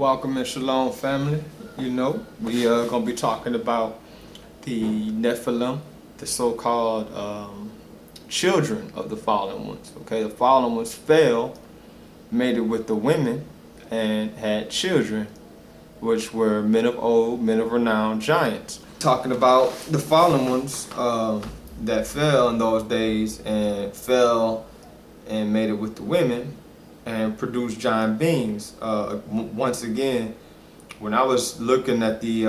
Welcome and shalom, family. You know, we are going to be talking about the Nephilim, the so-called children of the fallen ones. Okay, the fallen ones fell, made it with the women, and had children, which were men of old, men of renown, giants. Talking about the fallen ones that fell in those days and fell and made it with the women and produced giant beings. Once again, when I was looking at the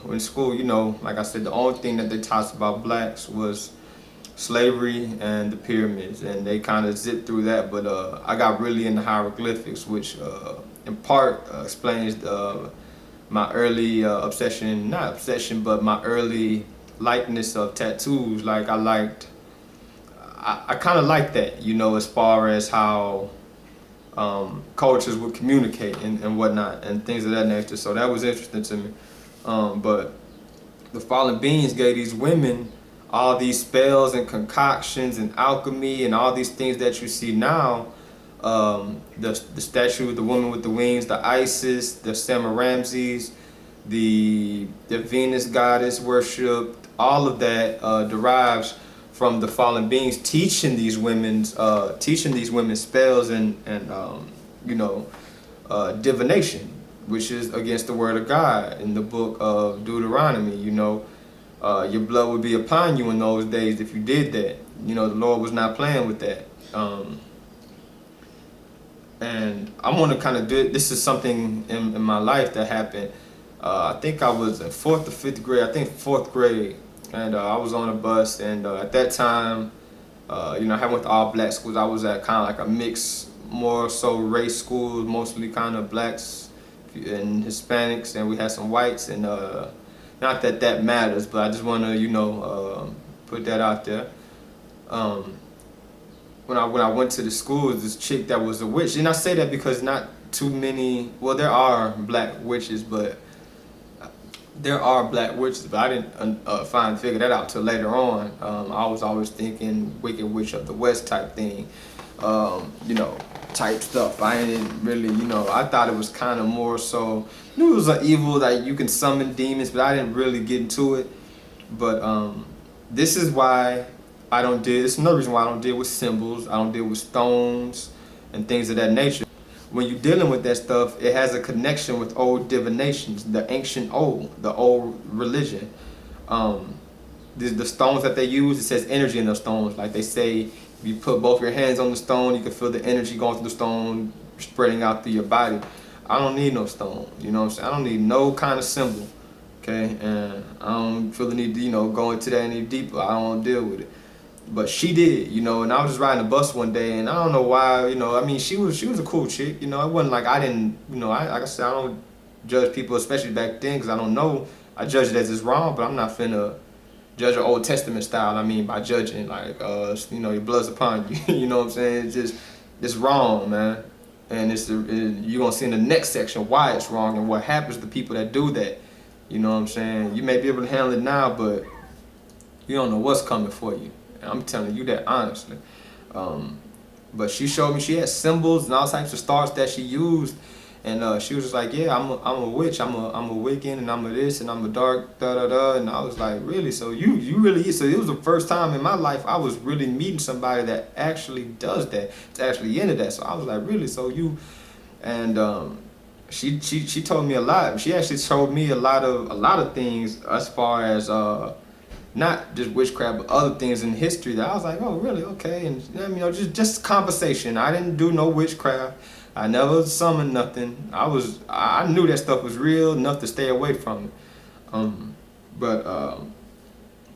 in school, you know, like I said, the only thing that they taught about blacks was slavery and the pyramids, and they kind of zipped through that. But I got really into hieroglyphics, which in part explains my early obsession, not obsession, but my early likeness of tattoos. Like I kind of liked that, you know, as far as how cultures would communicate and whatnot and things of that nature. So that was interesting to me. But the fallen beings gave these women all these spells and concoctions and alchemy and all these things that you see now. The statue of the woman with the wings, the Isis, the Samaramses, the Venus goddess worship, all of that derives from the fallen beings teaching these women spells and you know, divination, which is against the word of God in the book of Deuteronomy. You know, your blood would be upon you in those days if you did that. You know, the Lord was not playing with that. And I want to kind of do, this is something in my life that happened. I think I was in 4th or 5th grade, I think 4th grade. And I was on a bus, and at that time, you know, I went to all black schools. I was at kind of like a mix, more so race schools, mostly kind of blacks and Hispanics, and we had some whites. And not that that matters, but I just want to, you know, put that out there. When I went to the school, this chick that was a witch, and I say that because not too many. Well, there are black witches, but I didn't figure that out till later on. I was always thinking Wicked Witch of the West type thing, you know, type stuff. I didn't really, you know, I thought it was kind of more so, I knew it was an evil that you can summon demons, but I didn't really get into it. But this is why I don't deal, it's another reason why I don't deal with symbols, I don't deal with stones and things of that nature. When you're dealing with that stuff, it has a connection with old divinations, the old religion. The stones that they use, it says energy in those stones. Like they say, if you put both your hands on the stone, you can feel the energy going through the stone, spreading out through your body. I don't need no stone, you know what I'm saying? I don't need no kind of symbol, okay? And I don't feel the need to, you know, go into that any deeper. I don't deal with it. But she did, you know, and I was just riding the bus one day, and I don't know why, you know, I mean, she was a cool chick, you know. It wasn't like I didn't, you know, like I said, I don't judge people, especially back then, because I don't know. I judge it as it's wrong, but I'm not finna judge her Old Testament style. I mean, by judging, like, you know, your blood's upon you, you know what I'm saying? It's just, it's wrong, man. And you're gonna see in the next section why it's wrong and what happens to people that do that. You know what I'm saying? You may be able to handle it now, but you don't know what's coming for you. I'm telling you that honestly. But she showed me she had symbols and all types of stars that she used, and she was just like, yeah, I'm a witch, I'm a Wiccan, and I'm a this, and I'm a dark da da da. And I was like, really? So you really? So it was the first time in my life I was really meeting somebody that actually does that. It's actually into that. So I was like, really? So you? And she told me a lot. She actually told me a lot of things as far as not just witchcraft, but other things in history that I was like, oh, really? Okay. And you know, just conversation. I didn't do no witchcraft. I never summoned nothing. I knew that stuff was real enough to stay away from it. But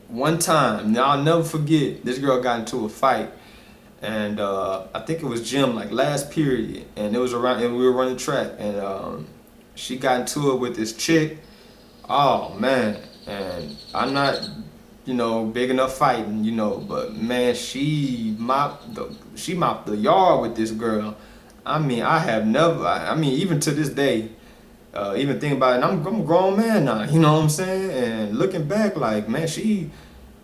one time, now I'll never forget, this girl got into a fight, and I think it was gym, like last period, and it was around, and we were running track, and she got into it with this chick. Oh man, and I'm not, you know, big enough fighting, you know, but man, she mopped the yard with this girl. I mean, I mean, even to this day, even thinking about it, I'm a grown man now, you know what I'm saying? And looking back, like, man, she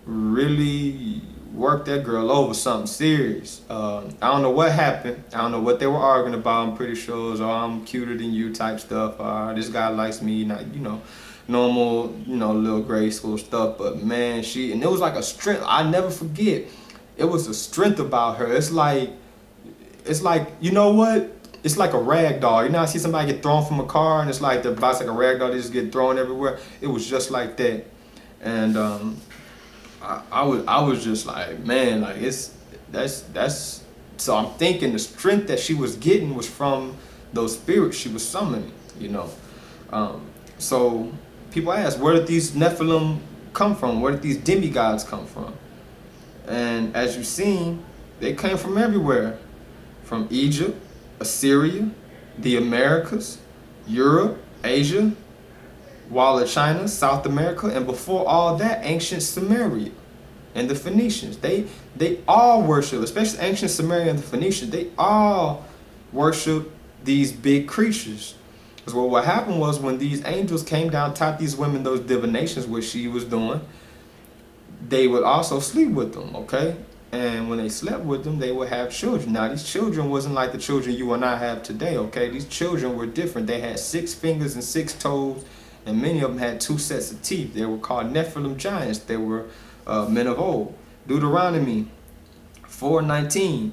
really worked that girl over something serious. I don't know what happened. I don't know what they were arguing about. I'm pretty sure it was, oh, I'm cuter than you type stuff. This guy likes me, not, you know, normal, you know, little grade school stuff. But man, and it was like a strength. I never forget. It was a strength about her. It's like, you know what? It's like a rag doll. You know, I see somebody get thrown from a car, and it's like the body's like a rag doll. They just get thrown everywhere. It was just like that, and I was just like, man, like that's. So I'm thinking the strength that she was getting was from those spirits she was summoning. You know, so people ask, where did these Nephilim come from? Where did these demigods come from? And as you've seen, they came from everywhere, from Egypt, Assyria, the Americas, Europe, Asia, Wall of China, South America, and before all that, ancient Sumeria and the Phoenicians. They all worship, especially ancient Sumeria and the Phoenicians, they all worship these big creatures. Because what happened was, when these angels came down, taught these women those divinations, which she was doing, they would also sleep with them, okay? And when they slept with them, they would have children. Now, these children wasn't like the children you and I have today, okay? These children were different. They had 6 fingers and 6 toes, and many of them had 2 sets of teeth. They were called Nephilim giants. They were men of old. Deuteronomy 4:19,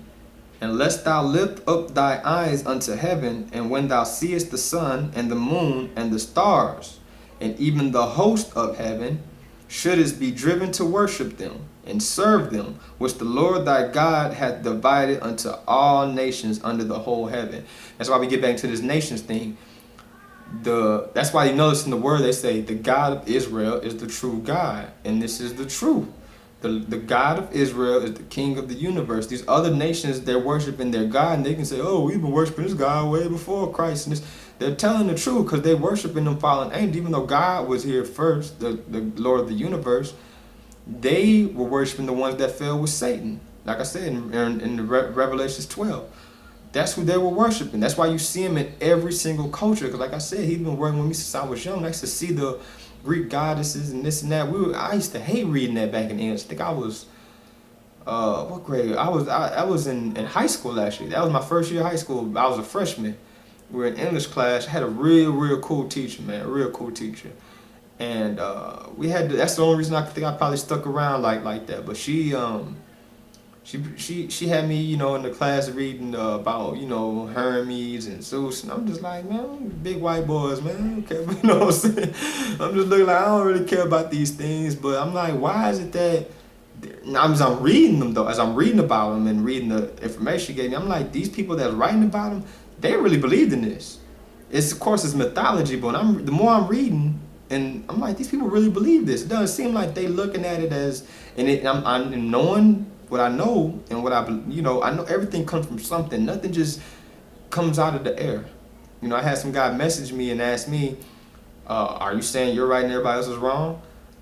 and lest thou lift up thy eyes unto heaven, and when thou seest the sun and the moon and the stars, and even the host of heaven, shouldest be driven to worship them and serve them, which the Lord thy God hath divided unto all nations under the whole heaven. That's why we get back to this nations thing. That's why you notice in the word they say the God of Israel is the true God, and this is the truth. The God of Israel is the King of the universe. These other nations, they're worshiping their God, and they can say, oh, we've been worshiping this God way before Christ. And they're telling the truth, because they're worshiping them fallen angels. Even though God was here first, the Lord of the universe, they were worshiping the ones that fell with Satan. Like I said in Revelations 12. That's who they were worshiping. That's why you see him in every single culture. Because like I said, he's been working with me since I was young. I used to see the Greek goddesses and this and that. I used to hate reading that back in English. I think I was, what grade? I was in high school, actually. That was my first year of high school. I was a freshman. We were in English class. I had a real cool teacher, man. A real cool teacher. And that's the only reason I think I probably stuck around like that. But she had me, you know, in the class reading about, you know, Hermes and Zeus, and I'm just like, man, big white boys, man, okay, you know what I'm saying? I'm just looking like, I don't really care about these things, but I'm like, why is it that, as I'm reading them though, as I'm reading about them and reading the information she gave me, I'm like, these people that's writing about them, they really believed in this. Of course, it's mythology, but the more I'm reading, and I'm like, these people really believe this. It doesn't seem like they looking at it as, I'm knowing what I know, and what I know everything comes from something. Nothing just comes out of the air. You know, I had some guy message me and ask me, are you saying you're right and everybody else is wrong?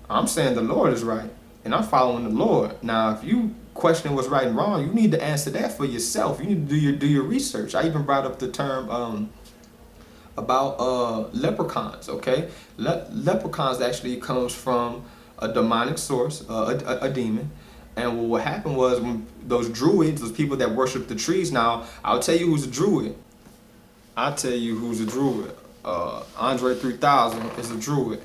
I'm saying the Lord is right, and I'm following the Lord. Now, if you question what's right and wrong, you need to answer that for yourself. You need to do your research. I even brought up the term about leprechauns, okay? Leprechauns actually comes from a demonic source, a demon. And what happened was, when those druids, those people that worship the trees, now, I'll tell you who's a druid. Andre 3000 is a druid.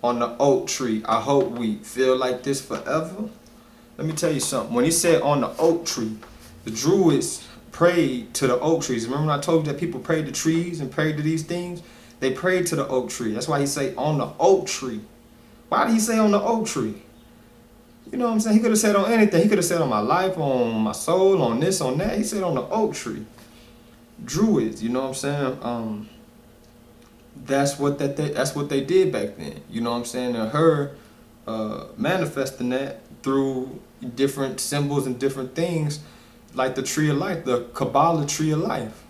On the oak tree, I hope we feel like this forever. Let me tell you something. When he said on the oak tree, the druids prayed to the oak trees. Remember when I told you that people prayed to trees and prayed to these things? They prayed to the oak tree. That's why he say on the oak tree. Why did he say on the oak tree? You know what I'm saying? He could have said on anything. He could have said on my life, on my soul, on this, on that. He said on the oak tree. Druids, you know what I'm saying? That's what they did back then. You know what I'm saying? And her manifesting that through different symbols and different things, like the tree of life, the Kabbalah tree of life.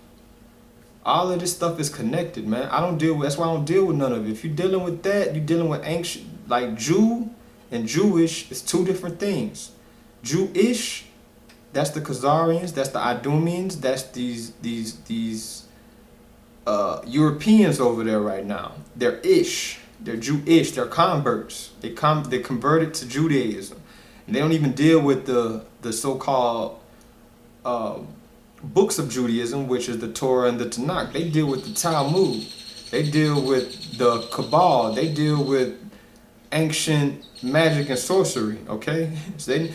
All of this stuff is connected, man. That's why I don't deal with none of it. If you're dealing with that, you're dealing with ancient, like Jew and Jewish is 2 different things. Jewish, that's the Khazarians, that's the Idumeans, that's these Europeans over there right now. They're Jewish, they're converts. They converted to Judaism. And they don't even deal with the so-called books of Judaism, which is the Torah and the Tanakh. They deal with the Talmud. They deal with the Kabbalah. They deal with ancient magic and sorcery. Okay, so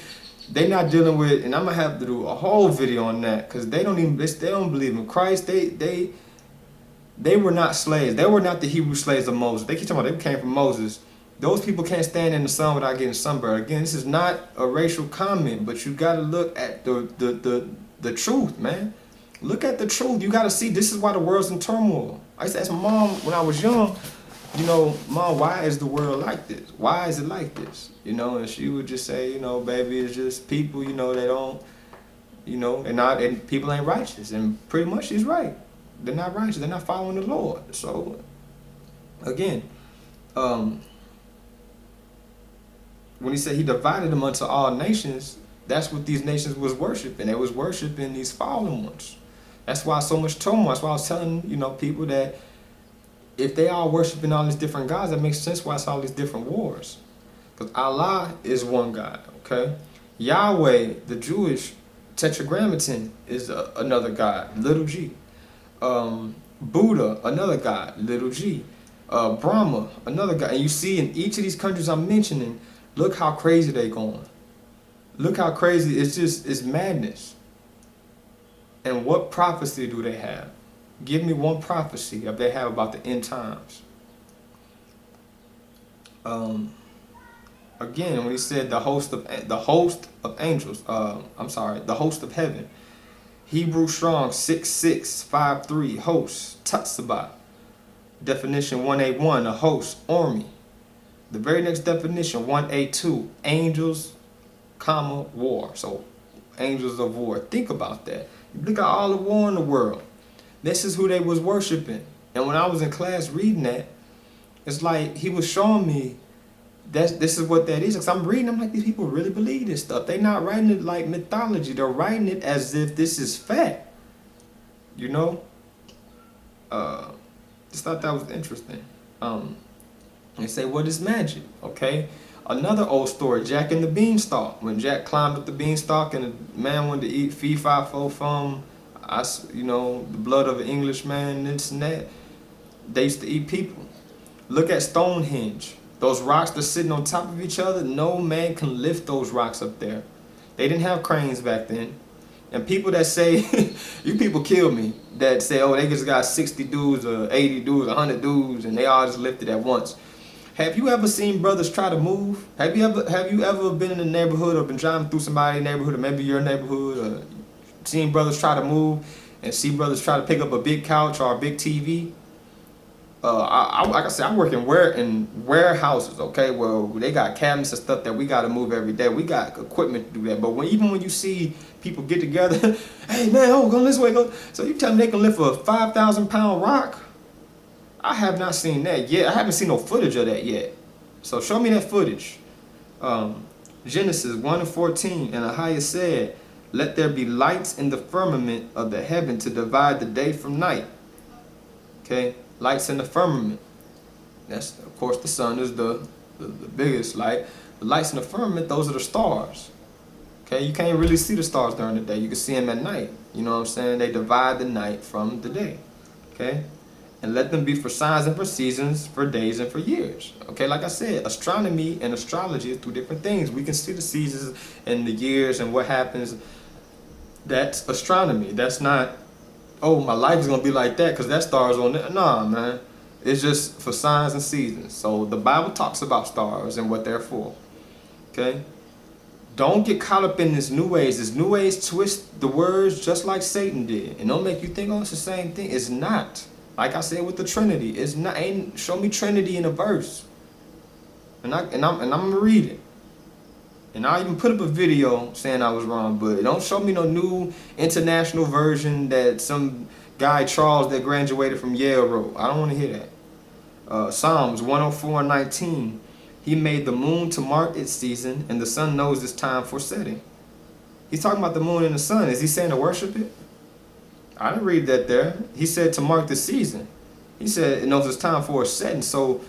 they not dealing with, and I'm gonna have to do a whole video on that, because they don't believe in Christ. They were not slaves. They were not the Hebrew slaves of Moses. They keep talking about they came from Moses. Those people can't stand in the sun without getting sunburned. Again, this is not a racial comment, but you got to look at the truth, man. Look at the truth. You got to see, this is why the world's in turmoil. I used to ask my mom when I was young, you know, Mom, why is the world like this? Why is it like this? You know, and she would just say, you know, baby, it's just people, you know, they don't, you know, and people ain't righteous. And pretty much she's right. They're not righteous. They're not following the Lord. So, again, when he said he divided them unto all nations, that's what these nations was worshiping. They was worshiping these fallen ones. That's why so much turmoil. That's why I was telling, you know, people that if they are worshiping all these different gods, that makes sense why it's all these different wars. Because Allah is one God, okay? Yahweh, the Jewish tetragrammaton, is another God, little g. Buddha, another God, little g. Brahma, another God. And you see in each of these countries I'm mentioning, look how crazy they going. Look how crazy, it's madness. And what prophecy do they have? Give me one prophecy that they have about the end times. Again, when he said the host of angels, the host of heaven. Hebrew Strong 6653, host, Tatsabat. Definition 181, a host, army. The very next definition, 182, angels, comma, war. So, angels of war. Think about that. Look at all the war in the world. This is who they was worshiping. And when I was in class reading that, it's like he was showing me that this is what that is. Because I'm reading, I'm like, these people really believe this stuff. They're not writing it like mythology. They're writing it as if this is fact. You know? Just thought that was interesting. They say, what is magic? Okay? Another old story, Jack and the Beanstalk. When Jack climbed up the beanstalk and the man wanted to eat fee, fi, fo, fum, you know, the blood of an Englishman, this and that. They used to eat people. Look at Stonehenge. Those rocks that's sitting on top of each other, no man can lift those rocks up there. They didn't have cranes back then. And people that say, you people kill me, that say, oh, they just got 60 dudes or 80 dudes, 100 dudes, and they all just lifted at once. Have you ever seen brothers try to move? Have you ever been in a neighborhood or been driving through somebody's neighborhood or maybe your neighborhood or seen brothers try to move and see brothers try to pick up a big couch or a big TV? Like I said, I work in warehouses, okay? Well, they got cabinets and stuff that we got to move every day. We got equipment to do that. But even when you see people get together, hey man, oh, go this way, go. So you tell me they can lift a 5,000-pound rock? I have not seen that yet. I haven't seen no footage of that yet. So show me that footage. Genesis 1:14, and Ahia said, let there be lights in the firmament of the heaven to divide the day from night. Okay, lights in the firmament. That's, of course, the sun is the biggest light. The lights in the firmament, those are the stars. Okay, you can't really see the stars during the day. You can see them at night. You know what I'm saying? They divide the night from the day. Okay? And let them be for signs and for seasons, for days and for years. Okay, like I said, astronomy and astrology are two different things. We can see the seasons and the years and what happens. That's astronomy. That's not, oh, my life is going to be like that because that star's on there. Nah, man. It's just for signs and seasons. So the Bible talks about stars and what they're for. Okay? Don't get caught up in this New Age. This New Age twist the words just like Satan did. And don't make you think, oh, it's the same thing. It's not. Like I said with the Trinity, it's not. Ain't show me Trinity in a verse, and I'm gonna read it, and I even put up a video saying I was wrong. But don't show me no new international version that some guy Charles that graduated from Yale wrote. I don't want to hear that. Psalms 104:19, he made the moon to mark its season, and the sun knows its time for setting. He's talking about the moon and the sun. Is he saying to worship it? I didn't read that there. He said to mark the season. He said it knows it's time for a setting. So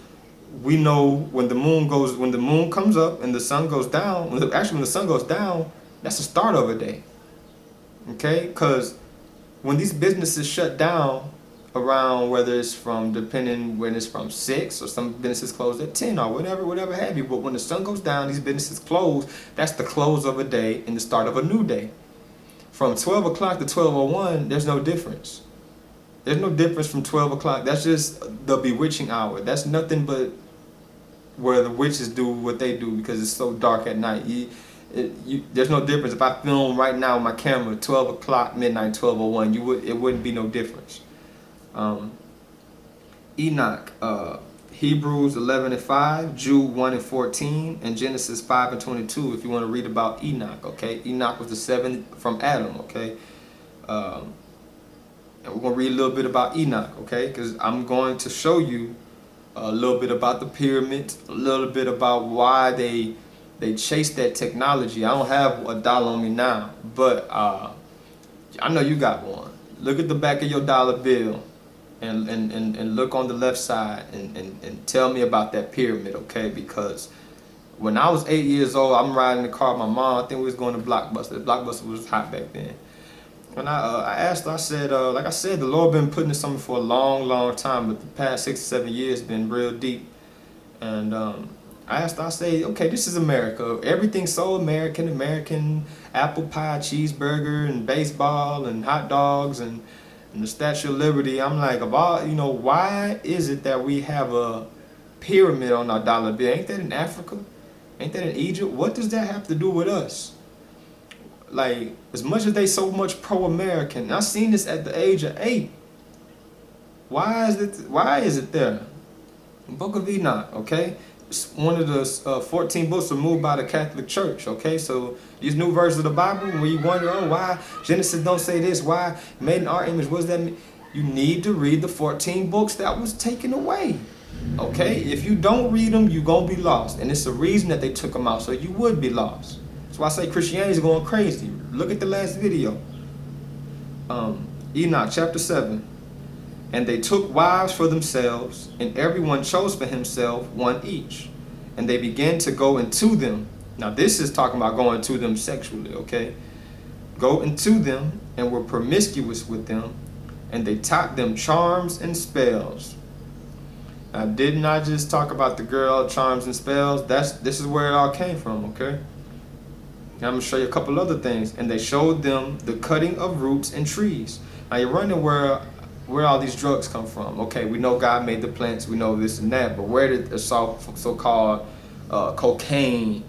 we know when the moon comes up and the sun goes down, when the sun goes down, that's the start of a day. Okay? Because when these businesses shut down around, whether it's from, depending when it's from 6 or some businesses close at 10 or whatever have you, but when the sun goes down, these businesses close, that's the close of a day and the start of a new day. From 12 o'clock to 12:01, there's no difference. There's no difference from 12 o'clock. That's just the bewitching hour. That's nothing but where the witches do what they do because it's so dark at night. There's no difference. If I film right now with my camera, 12 o'clock, midnight, 12:01, it wouldn't be no difference. Enoch, Hebrews 11:5, Jude 1:14, and Genesis 5:22. If you want to read about Enoch, okay? Enoch was the seventh from Adam, okay? And we're going to read a little bit about Enoch, okay? Because I'm going to show you a little bit about the pyramids, a little bit about why they chased that technology. I don't have $1 on me now, but I know you got one. Look at the back of your dollar bill and look on the left side and tell me about that pyramid, okay? Because when I was 8 years old, I'm riding the car with my mom. I think we was going to Blockbuster. Blockbuster was hot back then. When I asked her, I said, like I said, the Lord been putting this on me for a long time, but the past 6 or 7 years been real deep. And I asked her, I say, okay, this is America. Everything's so American, apple pie, cheeseburger, and baseball, and hot dogs, and the Statue of Liberty. I'm like, why is it that we have a pyramid on our dollar bill? Ain't that in Africa? Ain't that in Egypt? What does that have to do with us? Like, as much as they so much pro-American, I seen this at the age of 8. Why is it there? Book of Enoch, okay? It's one of the 14 books removed by the Catholic Church, okay? So these new versions of the Bible, where you wonder, why Genesis don't say this, why made in our image, what does that mean? You need to read the 14 books that was taken away, okay? If you don't read them, you're going to be lost. And it's the reason that they took them out, so you would be lost. That's why I say Christianity is going crazy. Look at the last video. Enoch chapter 7. And they took wives for themselves, and everyone chose for himself one each. And they began to go into them. Now this is talking about going to them sexually, okay? Go into them and were promiscuous with them, and they taught them charms and spells. Now didn't I just talk about the girl, charms and spells? This is where it all came from, okay? Now I'm going to show you a couple other things. And they showed them the cutting of roots and trees. Now you're wondering where all these drugs come from. Okay, we know God made the plants, we know this and that, but where did the so-called cocaine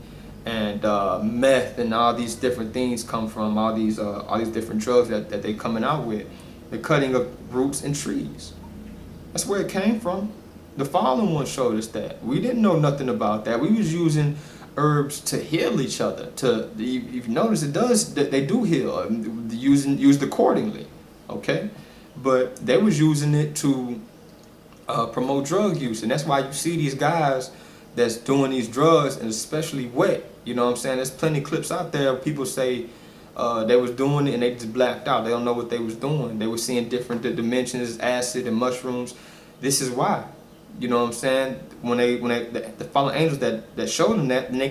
and meth and all these different things come from? All these different drugs that they coming out with. The cutting of roots and trees. That's where it came from. The fallen one showed us that. We didn't know nothing about that. We was using herbs to heal each other. If you notice, they do heal, used accordingly, okay? But they was using it to promote drug use, and that's why you see these guys that's doing these drugs, and especially wet. You know what I'm saying? There's plenty of clips out there. People say they was doing it and they just blacked out. They don't know what they was doing. They were seeing different dimensions, acid and mushrooms. This is why. You know what I'm saying? When the fallen angels that showed them that, then they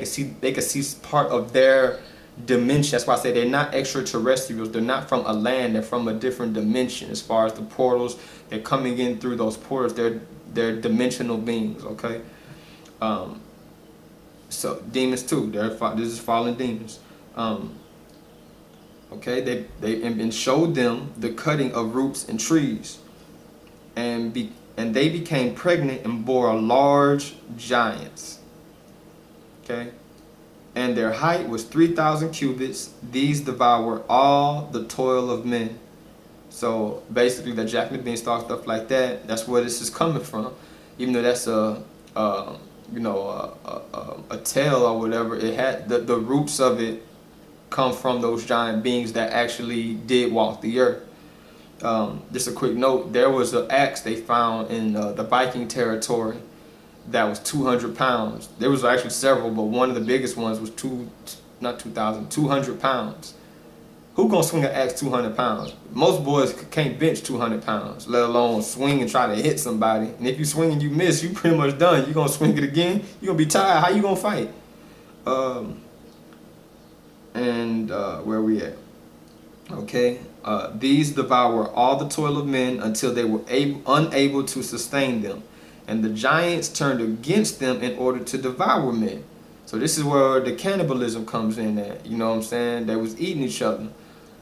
could see part of their dimension. That's why I say they're not extraterrestrials. They're not from a land. They're from a different dimension. As far as the portals, they're coming in through those portals. They're dimensional beings. Okay. So demons too. This is fallen demons. Okay. They showed them the cutting of roots and trees, and they became pregnant and bore large giants. Okay. And their height was 3,000 cubits. These devour all the toil of men. So basically, the Jack and the Beanstalk, stuff like that. That's where this is coming from. Even though that's a tale or whatever, it had the roots of it come from those giant beings that actually did walk the earth. Just a quick note: there was an axe they found in the Viking territory that was 200 pounds. There was actually several, but one of the biggest ones was 200 pounds. Who gonna swing an axe 200 pounds? Most boys can't bench 200 pounds, let alone swing and try to hit somebody. And if you swing and you miss, you pretty much done. You gonna swing it again, you gonna be tired. How you gonna fight? Where we at? Okay. These devour all the toil of men until they were unable to sustain them. And the giants turned against them in order to devour men. So this is where the cannibalism comes in at. You know what I'm saying? They was eating each other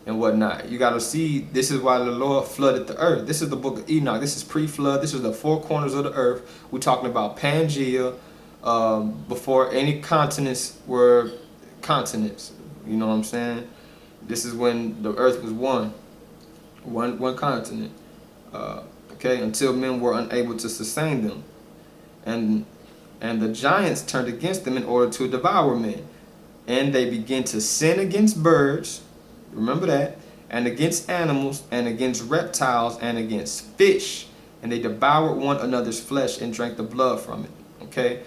and whatnot. You got to see, this is why the Lord flooded the earth. This is the book of Enoch. This is pre-flood. This is the four corners of the earth. We're talking about Pangea, before any continents were continents. You know what I'm saying? This is when the earth was one continent. Okay, until men were unable to sustain them. And the giants turned against them in order to devour men. And they began to sin against birds, remember that, and against animals, and against reptiles, and against fish. And they devoured one another's flesh and drank the blood from it. Okay?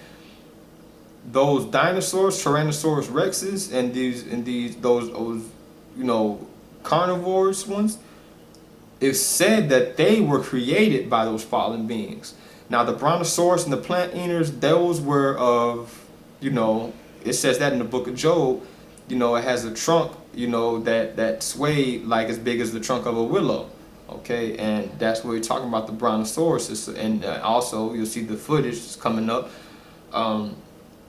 Those dinosaurs, Tyrannosaurus rexes, and those you know, carnivores ones, it's said that they were created by those fallen beings. Now the brontosaurus and the plant eaters, those were of, you know, it says that in the book of Job, you know, it has a trunk, you know, that swayed like as big as the trunk of a willow. Okay, and that's what we're talking about, the brontosaurus. And also you'll see the footage coming up.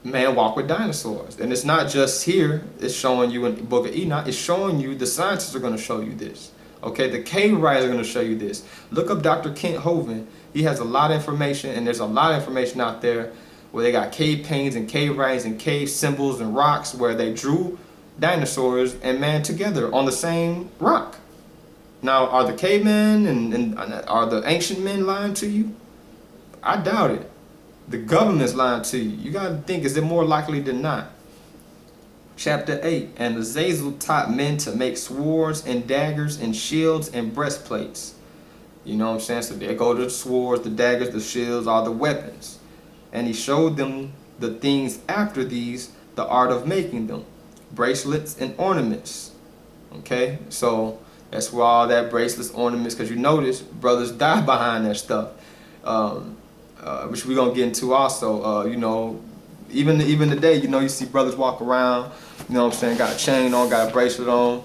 Man walk with dinosaurs. And it's not just here, it's showing you in the book of Enoch, it's showing you, the scientists are going to show you this. Okay, the cave writers are going to show you this. Look up Dr. Kent Hovind. He has a lot of information, and there's a lot of information out there where they got cave paintings and cave writings and cave symbols and rocks where they drew dinosaurs and man together on the same rock. Now, are the cavemen and are the ancient men lying to you? I doubt it. The government's lying to you. You got to think, is it more likely than not? Chapter 8, and Azazel taught men to make swords and daggers and shields and breastplates. You know what I'm saying? So there go the swords, the daggers, the shields, all the weapons. And he showed them the things after these, the art of making them. Bracelets and ornaments. Okay? So that's where all that bracelets, ornaments, because you notice brothers die behind that stuff. Which we're going to get into also. You know, even today, you know, you see brothers walk around, you know what I'm saying, got a chain on, got a bracelet on.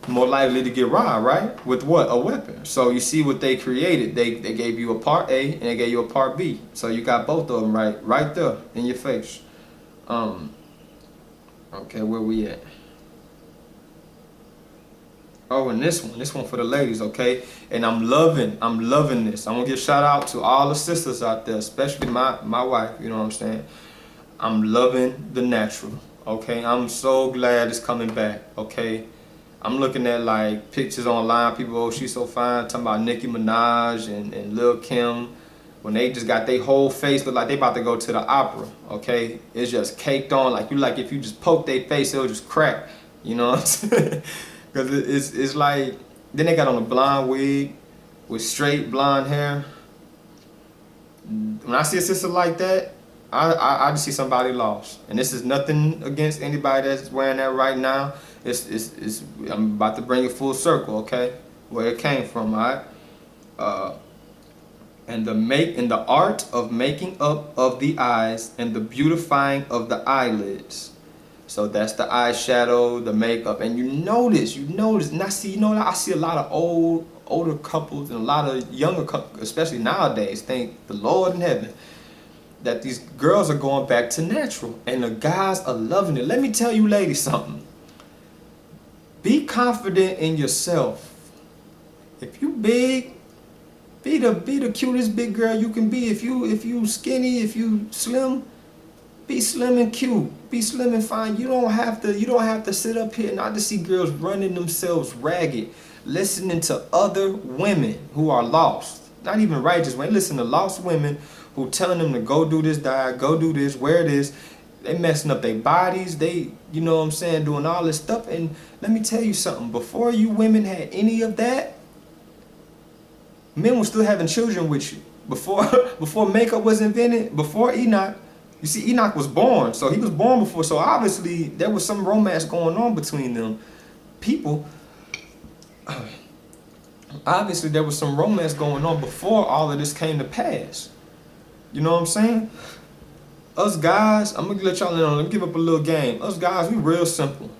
More likely to get robbed, right? With what? A weapon. So you see what they created. They gave you a part A and they gave you a part B. So you got both of them right there in your face. Okay, where we at? Oh, and this one for the ladies, okay? And I'm loving this. I'm gonna give a shout out to all the sisters out there, especially my wife, you know what I'm saying? I'm loving the natural, okay? I'm so glad it's coming back, okay? I'm looking at like pictures online, people, oh, she's so fine, talking about Nicki Minaj and Lil Kim, when they just got their whole face look like they about to go to the opera, okay? It's just caked on, like if you just poke their face, it'll just crack, you know what I'm saying? Because it's like, then they got on a blonde wig with straight blonde hair. When I see a sister like that, I just see somebody lost. And this is nothing against anybody that's wearing that right now. I'm about to bring it full circle, okay? Where it came from, all right? And the art of making up of the eyes and the beautifying of the eyelids. So that's the eyeshadow, the makeup, and you notice, and I see, I see a lot of older couples and a lot of younger couples, especially nowadays, thank the Lord in heaven, that these girls are going back to natural, and the guys are loving it. Let me tell you ladies something. Be confident in yourself. If you big, be the cutest big girl you can be. If you skinny, if you slim, be slim and cute. Be slim and fine. You don't have to sit up here and I just see girls running themselves ragged, listening to other women who are lost. Not even righteous women. Listen to lost women who telling them to go do this diet, go do this, wear this. They messing up their bodies. They, you know what I'm saying, doing all this stuff. And let me tell you something. Before you women had any of that, men were still having children with you. Before makeup was invented, before Enoch. You see, Enoch was born, so he was born before, so obviously there was some romance going on between them. people, obviously there was some romance going on before all of this came to pass. You know what I'm saying? Us guys, I'm gonna let y'all in on. Let me give up a little game. Us guys, we real simple.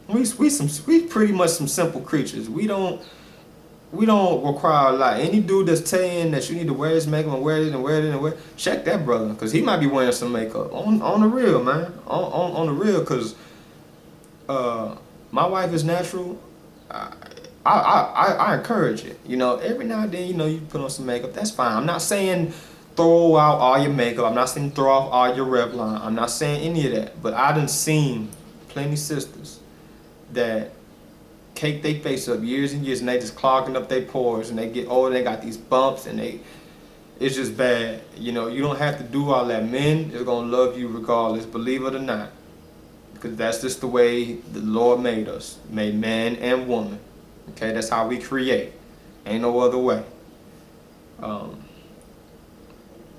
We pretty much some simple creatures. We don't require a lot. Any dude that's saying that you need to wear this makeup and wear it and wear it and wear it, check that brother, because he might be wearing some makeup. On the real, man. On the real, because my wife is natural. I encourage it. You know, every now and then, you know, you put on some makeup. That's fine. I'm not saying throw out all your makeup. I'm not saying throw off all your Revlon. I'm not saying any of that. But I done seen plenty sisters that cake their face up years and years, and they just clogging up their pores, and they get older, they got these bumps, and it's just bad. You know, you don't have to do all that. Men is gonna love you regardless, believe it or not, because that's just the way the Lord made us, made man and woman. Okay, that's how we create. Ain't no other way.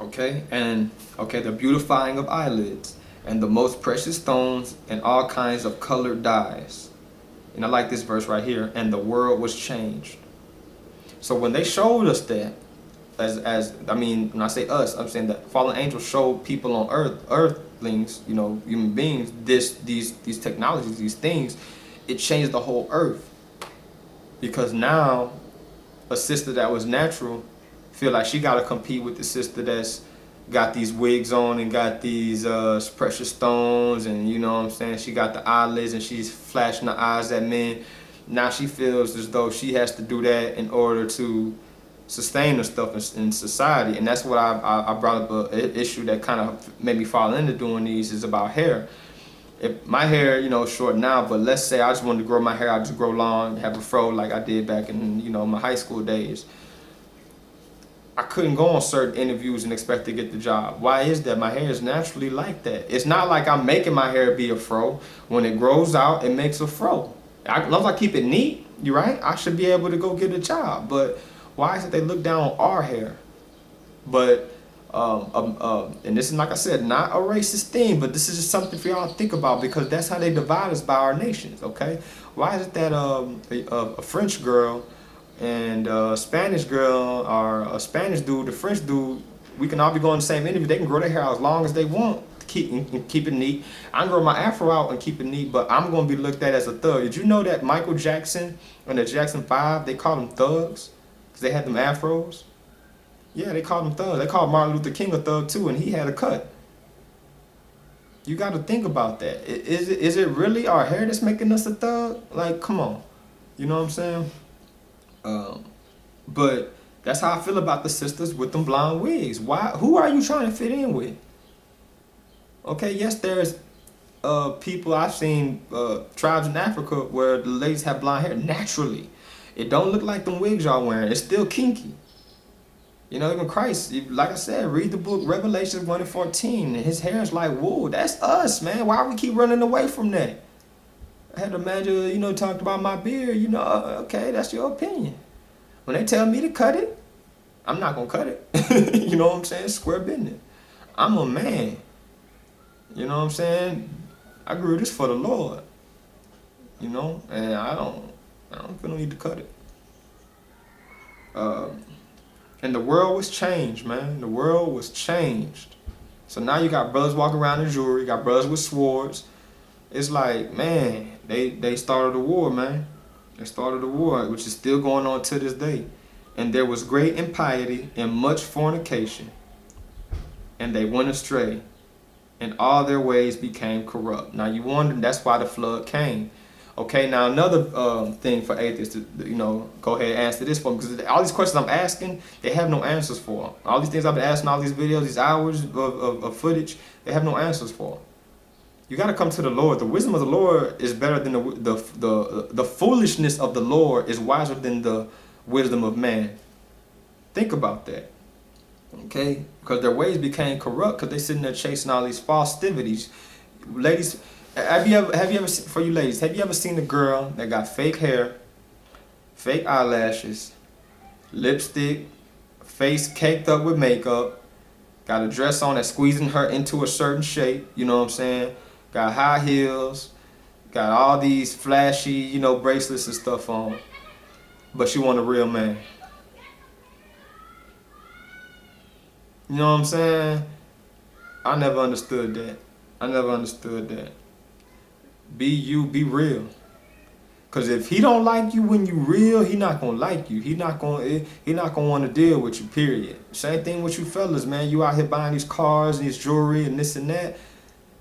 Okay, the beautifying of eyelids, and the most precious stones, and all kinds of colored dyes. And I like this verse right here, and the world was changed. So when they showed us that, I mean, when I say us, I'm saying that fallen angels showed people on earthlings, you know, human beings, these technologies, these things, it changed the whole earth. Because now, a sister that was natural feel like she got to compete with the sister that's got these wigs on and got these precious stones, and you know what I'm saying, she got the eyelids and she's flashing the eyes at men. Now she feels as though she has to do that in order to sustain herself in society. And that's what I brought up an issue that kind of made me fall into doing these, is about hair. If my hair, you know, short now, but let's say I just wanted to grow my hair, I just grow long, have a fro like I did back in, you know, my high school days. I couldn't go on certain interviews and expect to get the job. Why is that? My hair is naturally like that. It's not like I'm making my hair be a fro. When it grows out, it makes a fro. As long as I keep it neat, you're right, I should be able to go get a job. But why is it they look down on our hair? But, and this is, like I said, not a racist thing, but this is just something for y'all to think about, because that's how they divide us by our nations, okay? Why is it that a French girl and a Spanish girl, or a Spanish dude, a French dude, we can all be going to the same interview, they can grow their hair out as long as they want, keep it neat. I can grow my afro out and keep it neat, but I'm going to be looked at as a thug. Did you know that Michael Jackson and the Jackson 5, they called them thugs because they had them afros? Yeah, they called them thugs. They called Martin Luther King a thug too, and he had a cut. You got to think about that. Is it really our hair that's making us a thug? Like, come on. You know what I'm saying? But that's how I feel about the sisters with them blonde wigs. Why? Who are you trying to fit in with? Okay, yes, there's people, I've seen tribes in Africa where the ladies have blonde hair naturally. It don't look like them wigs y'all wearing. It's still kinky. You know, even Christ, like I said, read the book Revelation 1:14. His hair is like wool. That's us, man. Why we keep running away from that? I had to imagine, you know, talked about my beard, you know, okay, that's your opinion. When they tell me to cut it, I'm not going to cut it. You know what I'm saying? Square business. I'm a man. You know what I'm saying? I grew this for the Lord. You know, and I don't feel no need to cut it. And the world was changed, man. The world was changed. So now you got brothers walking around in jewelry, you got brothers with swords. It's like, man, they started a war, man. They started a war, which is still going on to this day. And there was great impiety and much fornication. And they went astray. And all their ways became corrupt. Now you wonder, that's why the flood came. Okay, now another thing for atheists to, you know, go ahead and answer this for me, because all these questions I'm asking, they have no answers for. All these things I've been asking, all these videos, these hours of footage, they have no answers for. You got to come to the Lord. The wisdom of the Lord is better than the foolishness of the Lord is wiser than the wisdom of man. Think about that. Okay, because their ways became corrupt because they sitting there chasing all these festivities. Ladies, have you ever, for you ladies, have you ever seen a girl that got fake hair, fake eyelashes, lipstick, face caked up with makeup, got a dress on that's squeezing her into a certain shape, you know what I'm saying? Got high heels, Got all these flashy, you know, bracelets and stuff on. But she want a real man. You know what I'm saying? I never understood that. I never understood that. Be you, be real. Cause if he don't like you when you real, he not gonna like you. He not gonna want to deal with you, period. Same thing with you fellas, man. You out here buying these cars and this jewelry and this and that.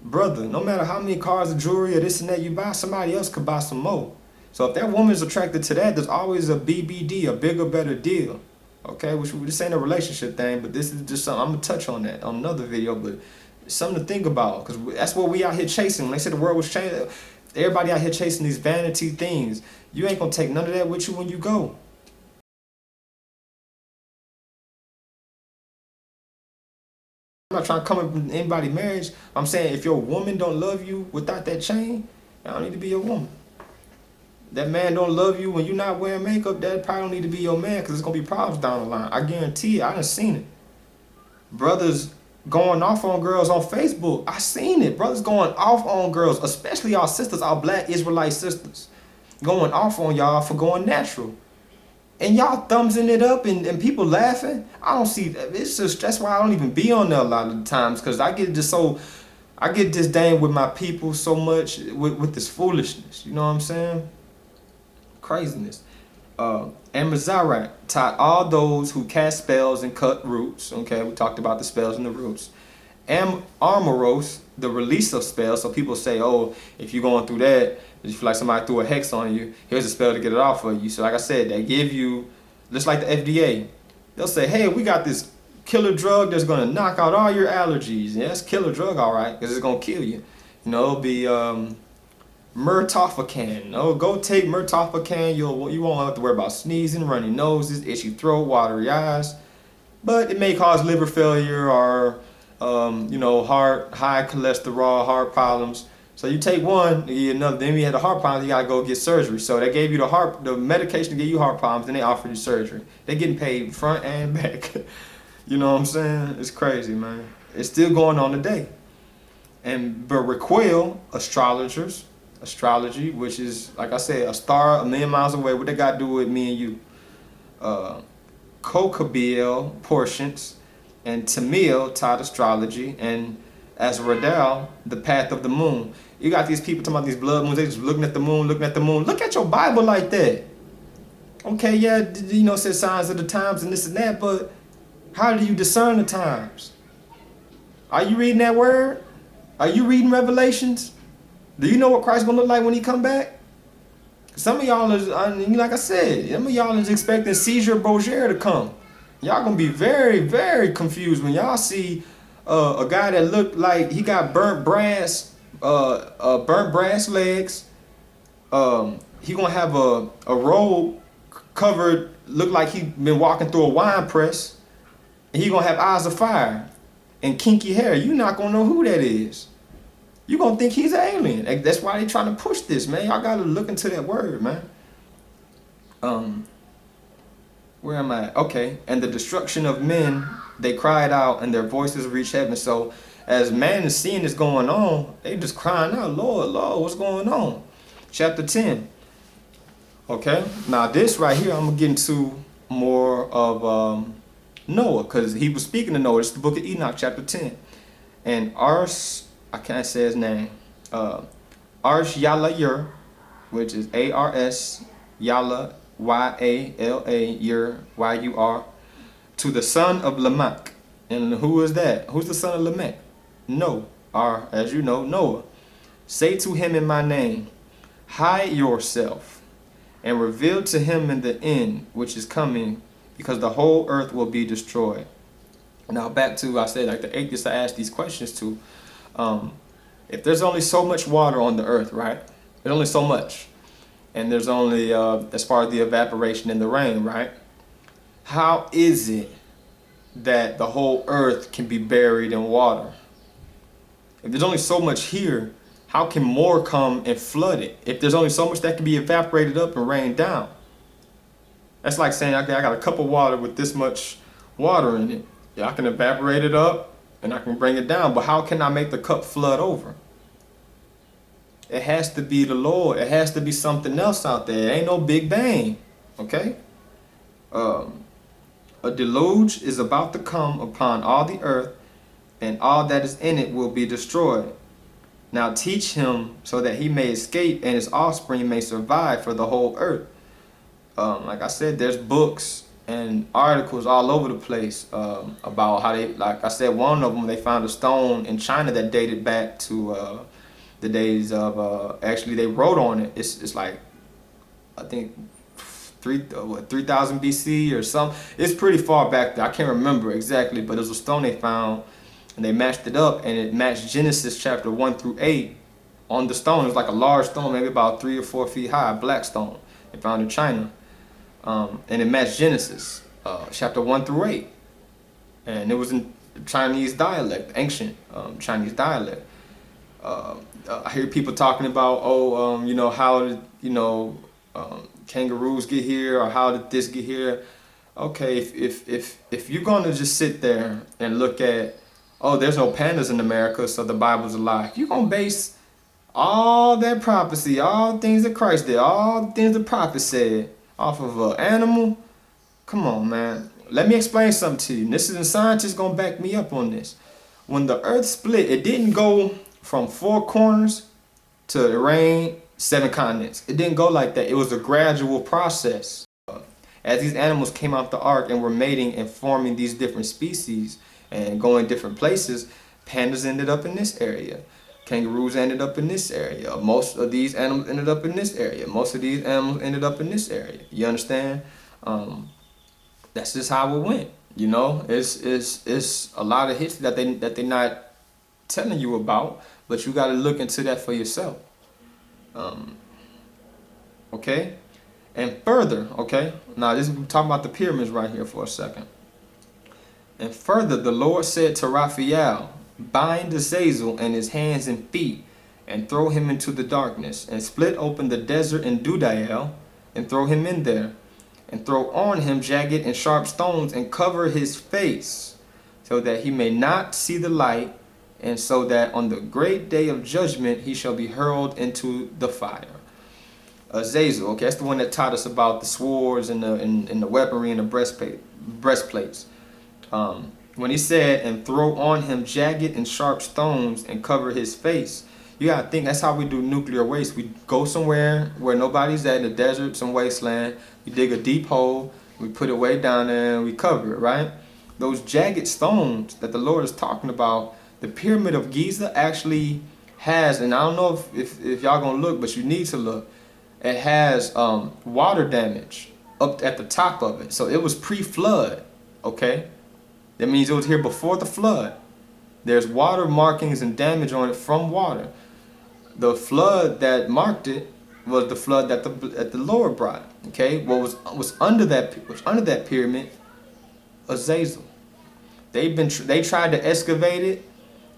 Brother, no matter how many cars of jewelry or this and that you buy, somebody else could buy some more. So if that woman's attracted to that, there's always a BBD, a bigger, better deal. Okay, which this ain't a relationship thing, but this is just something I'm gonna touch on that on another video, but it's something to think about, because that's what we out here chasing. When they said the world was changing, everybody out here chasing these vanity things. You ain't gonna take none of that with you when you go. I'm not trying to come up with anybody's marriage. I'm saying if your woman don't love you without that chain, I don't need to be your woman. That man don't love you when you're not wearing makeup, that probably don't need to be your man, because there's going to be problems down the line. I guarantee you, I done seen it. Brothers going off on girls on Facebook. I seen it. Brothers going off on girls, especially our sisters, our black Israelite sisters. Going off on y'all for going natural. And y'all thumbsing it up and people laughing. I don't see that. It's just, that's why I don't even be on there a lot of the times, because I get disdained with my people so much with this foolishness. You know what I'm saying? Craziness. And Mazarak taught all those who cast spells and cut roots. Okay, we talked about the spells and the roots. And Armoros, the release of spells. So people say, oh, if you're going through that, you feel like somebody threw a hex on you, here's a spell to get it off of you. So like I said, they give you, just like the FDA, they'll say, hey, we got this killer drug that's going to knock out all your allergies. Yeah, it's a killer drug, all right, because it's going to kill you. You know, it'll be Myrtophacan. Oh, go take Myrtophacan. You won't have to worry about sneezing, runny noses, itchy throat, watery eyes. But it may cause liver failure or, you know, heart, high cholesterol, heart problems. So you take one, you get another. Then you had the heart problems, you gotta go get surgery. So they gave you the medication to give you heart problems, then they offered you surgery. They're getting paid front and back. You know what I'm saying? It's crazy, man. It's still going on today. And Baraquel, astrology, which is, like I said, a star a million miles away. What they got to do with me and you? Kokabiel, portions, and Tamil taught astrology, and Azradel, the path of the moon. You got these people talking about these blood moons. They just looking at the moon, looking at the moon. Look at your Bible like that. Okay, yeah, you know, it says signs of the times and this and that, but how do you discern the times? Are you reading that word? Are you reading Revelations? Do you know what Christ's gonna look like when he come back? Some of y'all is, like I said, some of y'all is expecting Caesar Borgia to come. Y'all gonna be very, very confused when y'all see a guy that looked like he got burnt brass legs. He gonna have a robe covered, look like he been walking through a wine press. And he gonna have eyes of fire and kinky hair. You not gonna know who that is. You gonna think he's an alien. That's why they trying to push this, man. Y'all gotta look into that word, man. Where am I? Okay. And the destruction of men, they cried out, and their voices reached heaven. So as man is seeing this going on, they just crying out, Lord, Lord, what's going on? Chapter 10. Okay. Now this right here, I'm gonna get into more of Noah, because he was speaking to Noah. It's the book of Enoch, chapter 10. And I can't say his name. Arsh Yalayur, which is A-R-S, Yala, Y-A-L-A, Yur, Y-U-R, to the son of Lamech. And who is that? Who's the son of Lamech? Noah, or as you know, Noah. Say to him in my name, hide yourself, and reveal to him in the end, which is coming, because the whole earth will be destroyed. Now back to, I said, like the atheists I asked these questions to, if there's only so much water on the earth, right? There's only so much. And there's only, as far as the evaporation and the rain, right? How is it that the whole earth can be buried in water? If there's only so much here, how can more come and flood it? If there's only so much that can be evaporated up and rained down. That's like saying, okay, I got a cup of water with this much water in it. Yeah, I can evaporate it up and I can bring it down, but how can I make the cup flood over? It has to be the Lord. It has to be something else out there. It ain't no Big Bang. Okay? A deluge is about to come upon all the earth, and all that is in it will be destroyed. Now teach him so that he may escape and his offspring may survive for the whole earth. Like I said, there's books and articles all over the place about how they, like I said, one of them, they found a stone in China that dated back to the days of, actually they wrote on it. It's like, I think 3000 BC or something. It's pretty far back there. I can't remember exactly, but it was a stone they found and they matched it up, and it matched Genesis chapter 1 through 8 on the stone. It was like a large stone, maybe about 3 or 4 feet high, black stone they found in China. And it matched Genesis chapter 1 through 8. And it was in Chinese dialect, ancient Chinese dialect. I hear people talking about, you know, how did, you know, kangaroos get here, or how did this get here? Okay, if you're gonna just sit there and look at, oh, there's no pandas in America, so the Bible's a lie. You're gonna base all that prophecy, all the things that Christ did, all the things the prophet said off of an animal? Come on, man. Let me explain something to you. This is a scientist gonna back me up on this. When the earth split, it didn't go from 4 corners to it rained 7 continents. It didn't go like that. It was a gradual process. As these animals came out the ark and were mating and forming these different species and going different places, pandas ended up in this area. Kangaroos ended up in this area. Most of these animals ended up in this area. Most of these animals ended up in this area. You understand? That's just how it went. You know, it's a lot of history that they're not telling you about, but you got to look into that for yourself. Okay, and further, okay, now this we're talking about the pyramids right here for a second. And further, the Lord said to Raphael, bind Azazel and his hands and feet, and throw him into the darkness, and split open the desert in Dudael, and throw him in there, and throw on him jagged and sharp stones, and cover his face, so that he may not see the light, and so that on the great day of judgment he shall be hurled into the fire. Azazel, okay, that's the one that taught us about the swords and the weaponry and the breastplates. When he said, and throw on him jagged and sharp stones and cover his face, you gotta think that's how we do nuclear waste. We go somewhere where nobody's at, in the desert, some wasteland, we dig a deep hole, we put it way down there, and we cover it, right? Those jagged stones that the Lord is talking about, the Pyramid of Giza actually has, and I don't know if y'all gonna look, but you need to look, it has water damage up at the top of it. So it was pre-flood, okay? That means it was here before the flood. There's water markings and damage on it from water. The flood that marked it was the flood that the Lord brought. Okay, what was under that pyramid? Azazel. They tried to excavate it,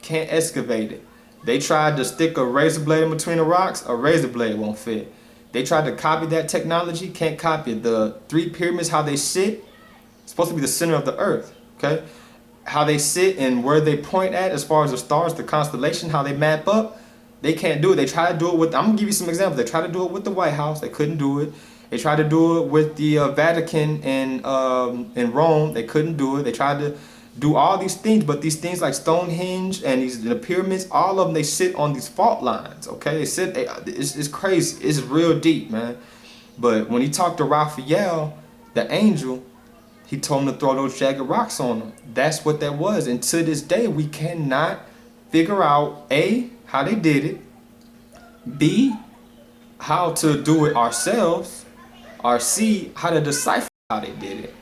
can't excavate it. They tried to stick a razor blade in between the rocks, a razor blade won't fit. They tried to copy that technology, can't copy it. The 3 pyramids, how they sit, it's supposed to be the center of the earth. Okay, how they sit and where they point at as far as the stars, the constellation, how they map up, they can't do it. They try to do it with, I'm gonna give you some examples. They tried to do it with the White House, they couldn't do it. They tried to do it with the Vatican in Rome, they couldn't do it. They tried to do all these things, but these things like Stonehenge and the pyramids, all of them, they sit on these fault lines. Okay, it's crazy, it's real deep, man. But when he talked to Raphael, the angel, he told him to throw those jagged rocks on them. That's what that was. And to this day, we cannot figure out A, how they did it, B, how to do it ourselves, or C, how to decipher how they did it.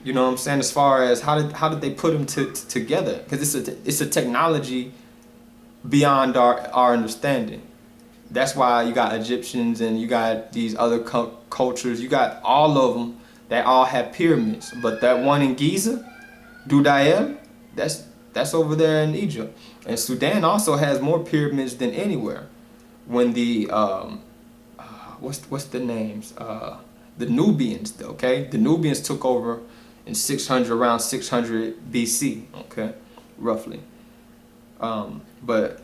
You know what I'm saying? As far as how did they put them together? Because it's a technology beyond our understanding. That's why you got Egyptians and you got these other cultures. You got all of them that all have pyramids. But that one in Giza, Dudael, that's over there in Egypt. And Sudan also has more pyramids than anywhere. When the what's the names? The Nubians, okay? The Nubians took over in around 600 BC, okay, roughly. But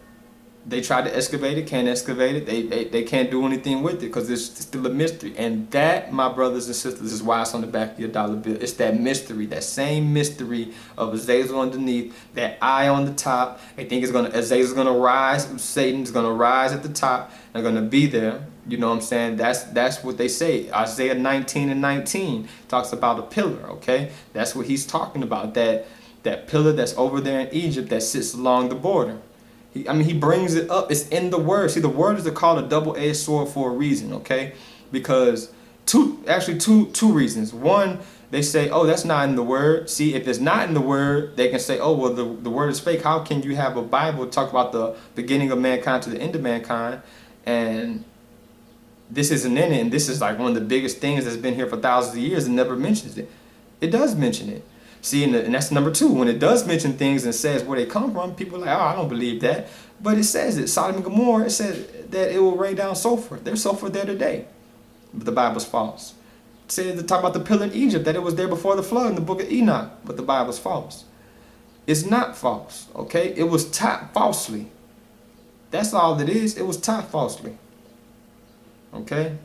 They tried to excavate it, can't excavate it. They can't do anything with it because it's still a mystery. And that, my brothers and sisters, is why it's on the back of your dollar bill. It's that mystery, that same mystery of Azazel underneath, that eye on the top. They think Azazel's gonna rise, Satan's gonna rise at the top, and gonna be there. You know what I'm saying? That's what they say. Isaiah 19:19 talks about a pillar. Okay, that's what he's talking about. That pillar that's over there in Egypt that sits along the border. He brings it up. It's in the word. See, the word is called a double-edged sword for a reason, okay? Because two reasons. One, they say, oh, that's not in the word. See, if it's not in the word, they can say, oh, well, the word is fake. How can you have a Bible talk about the beginning of mankind to the end of mankind, and this isn't in it, and this is like one of the biggest things that's been here for thousands of years and never mentions it? It does mention it. See, and that's number two. When it does mention things and says where they come from, people are like, oh, I don't believe that. But it says it. Sodom and Gomorrah, it says that it will rain down sulfur. There's sulfur there today. But the Bible's false. It says to talk about the pillar in Egypt, that it was there before the flood in the book of Enoch. But the Bible's false. It's not false, okay? It was taught falsely. That's all it is. It was taught falsely. Okay?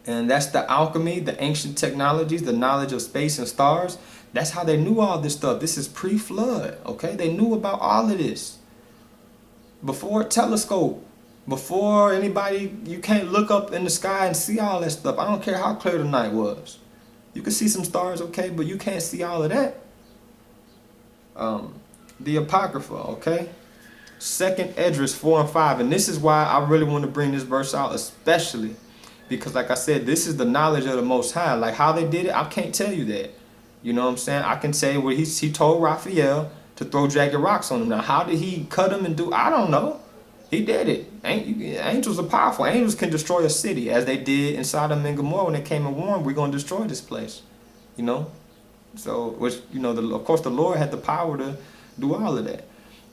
And that's the alchemy, the ancient technologies, the knowledge of space and stars. That's how they knew all this stuff. This is pre-flood, okay? They knew about all of this. Before a telescope, before anybody, you can't look up in the sky and see all that stuff. I don't care how clear the night was. You can see some stars, okay, but you can't see all of that. The Apocrypha, okay? 2nd Esdras 4 and 5. And this is why I really want to bring this verse out, especially because, like I said, this is the knowledge of the Most High. Like how they did it, I can't tell you that. You know what I'm saying? I can say what he told Raphael to throw jagged rocks on him. Now, how did he cut him and do? I don't know. He did it. Angels are powerful. Angels can destroy a city, as they did in Sodom and Gomorrah when they came and warned, we're going to destroy this place. You know? So, which, you know, of course, the Lord had the power to do all of that.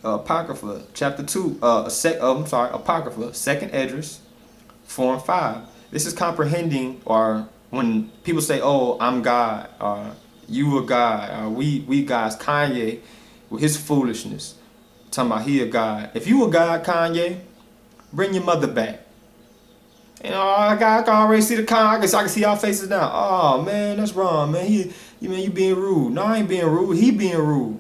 Apocrypha, chapter 2, Apocrypha, 2nd Esdras 4 and 5. This is comprehending, or when people say, oh, I'm God, or you a God, or we guys, Kanye, with his foolishness, talking about he a God. If you a God, Kanye, bring your mother back. And I can already see the I can see y'all faces now. Oh man, that's wrong, man. You being rude. No, I ain't being rude. He being rude.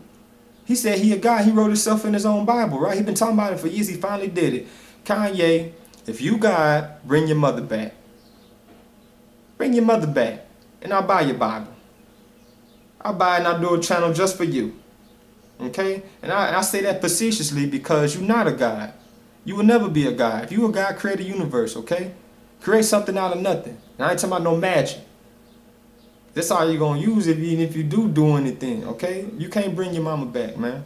He said he a God. He wrote himself in his own Bible, right? He been talking about it for years. He finally did it. Kanye, if you God, bring your mother back. Bring your mother back, and I'll buy your Bible. I'll buy it and I'll do a channel just for you. Okay? And I say that facetiously because you're not a God. You will never be a God. If you a God, create a universe, okay? Create something out of nothing. And I ain't talking about no magic. That's all you're going to use even if you do anything, okay? You can't bring your mama back, man.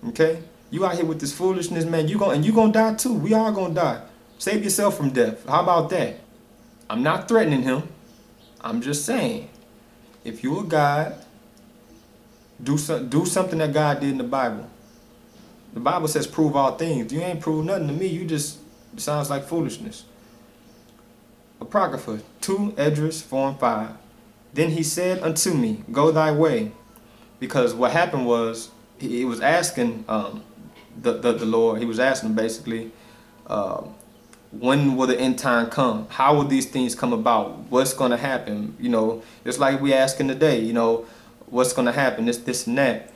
Okay? You out here with this foolishness, man. You going to die too. We all going to die. Save yourself from death. How about that? I'm not threatening him. I'm just saying, if you a God, do something that God did in the Bible. The Bible says prove all things. You ain't proved nothing to me. You just, sounds like foolishness. Apocrypha 2 Esdras 4 and 5. Then he said unto me, go thy way. Because what happened was, he was asking the Lord, he was asking basically, when will the end time come? How will these things come about? What's going to happen? You know, just like we asking today, you know, what's going to happen, this and that.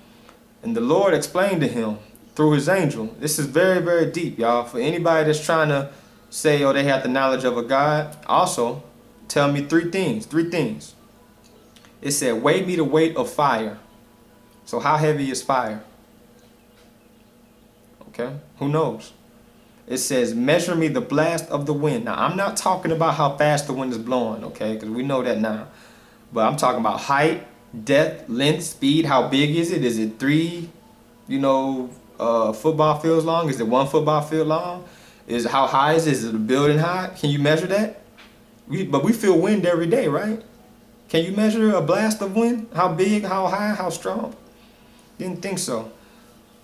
And the Lord explained to him through his angel. This is very, very deep, y'all. For anybody that's trying to say, oh, they have the knowledge of a God, also tell me three things. It said, weigh me the weight of fire. So how heavy is fire? Okay, who knows? It says, measure me the blast of the wind. Now, I'm not talking about how fast the wind is blowing, okay, because we know that now. But I'm talking about height, depth, length, speed. How big is it? Is it 3, football fields long? Is it 1 football field long? How high is it? Is it a building high? Can you measure that? But we feel wind every day, right? Can you measure a blast of wind? How big, how high, how strong? Didn't think so.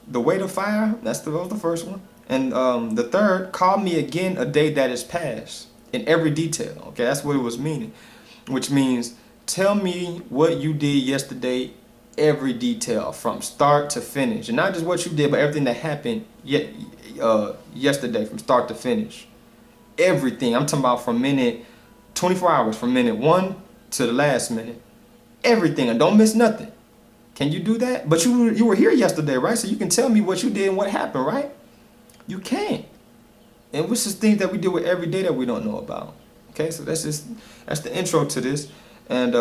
The weight of fire, that was the first one. And the third, call me again a day that is past, in every detail. Okay, that's what it was meaning. Which means, tell me what you did yesterday every detail from start to finish, and not just what you did, but everything that happened yesterday from start to finish. Everything. I'm talking about from minute 24 hours, from minute 1 to the last minute. Everything, and don't miss nothing. Can you do that? But you were here yesterday, right? So you can tell me what you did and what happened, right? You can. And what's the things that we deal with every day that we don't know about? Okay, so that's the intro to this, and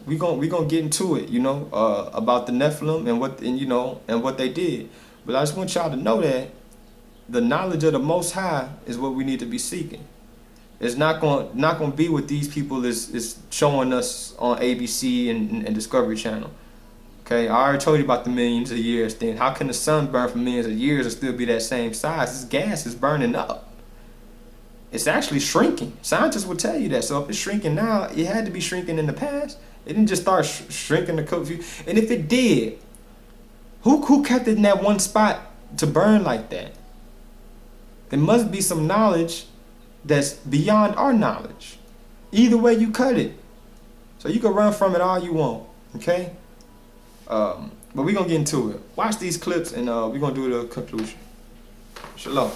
we gonna get into it, you know, about the Nephilim and what they did. But I just want y'all to know that the knowledge of the Most High is what we need to be seeking. It's not gonna be what these people is showing us on ABC and Discovery Channel. Okay, I already told you about the millions of years thing. How can the sun burn for millions of years and still be that same size? This gas is burning up. It's actually shrinking. Scientists will tell you that. So if it's shrinking now, it had to be shrinking in the past. It didn't just start shrinking the coat. And if it did, who kept it in that one spot to burn like that? There must be some knowledge that's beyond our knowledge. Either way you cut it. So you can run from it all you want, okay? But we're going to get into it. Watch these clips and we're going to do the conclusion. Shalom.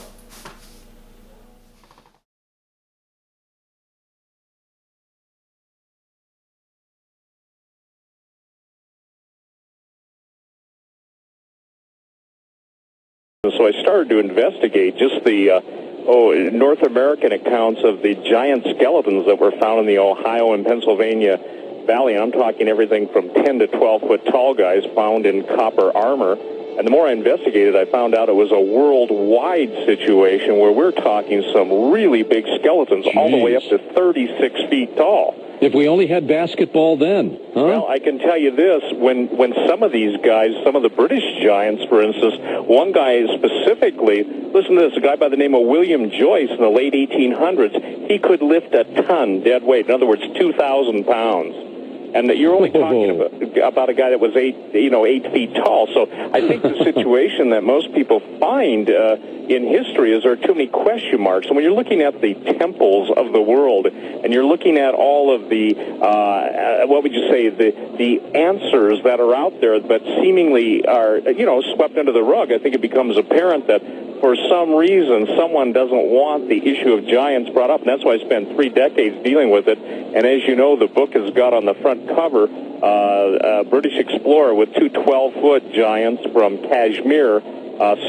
So I started to investigate just the North American accounts of the giant skeletons that were found in the Ohio and Pennsylvania Valley. And I'm talking everything from 10 to 12 foot tall guys found in copper armor. And the more I investigated, I found out it was a worldwide situation where we're talking some really big skeletons, all the way up to 36 feet tall. If we only had basketball then, huh? Well, I can tell you this, when some of these guys, some of the British giants, for instance, one guy specifically, listen to this, a guy by the name of William Joyce in the late 1800s, he could lift a ton dead weight, in other words, 2,000 pounds. And you're only talking about a guy that was 8 feet tall. So I think the situation that most people find in history is there are too many question marks. And when you're looking at the temples of the world, and you're looking at all of the, what would you say, the answers that are out there, but seemingly are, swept under the rug, I think it becomes apparent that for some reason, someone doesn't want the issue of giants brought up, and that's why I spent 3 decades dealing with it. And as you know, the book has got on the front cover a British explorer with 2 12-foot giants from Kashmir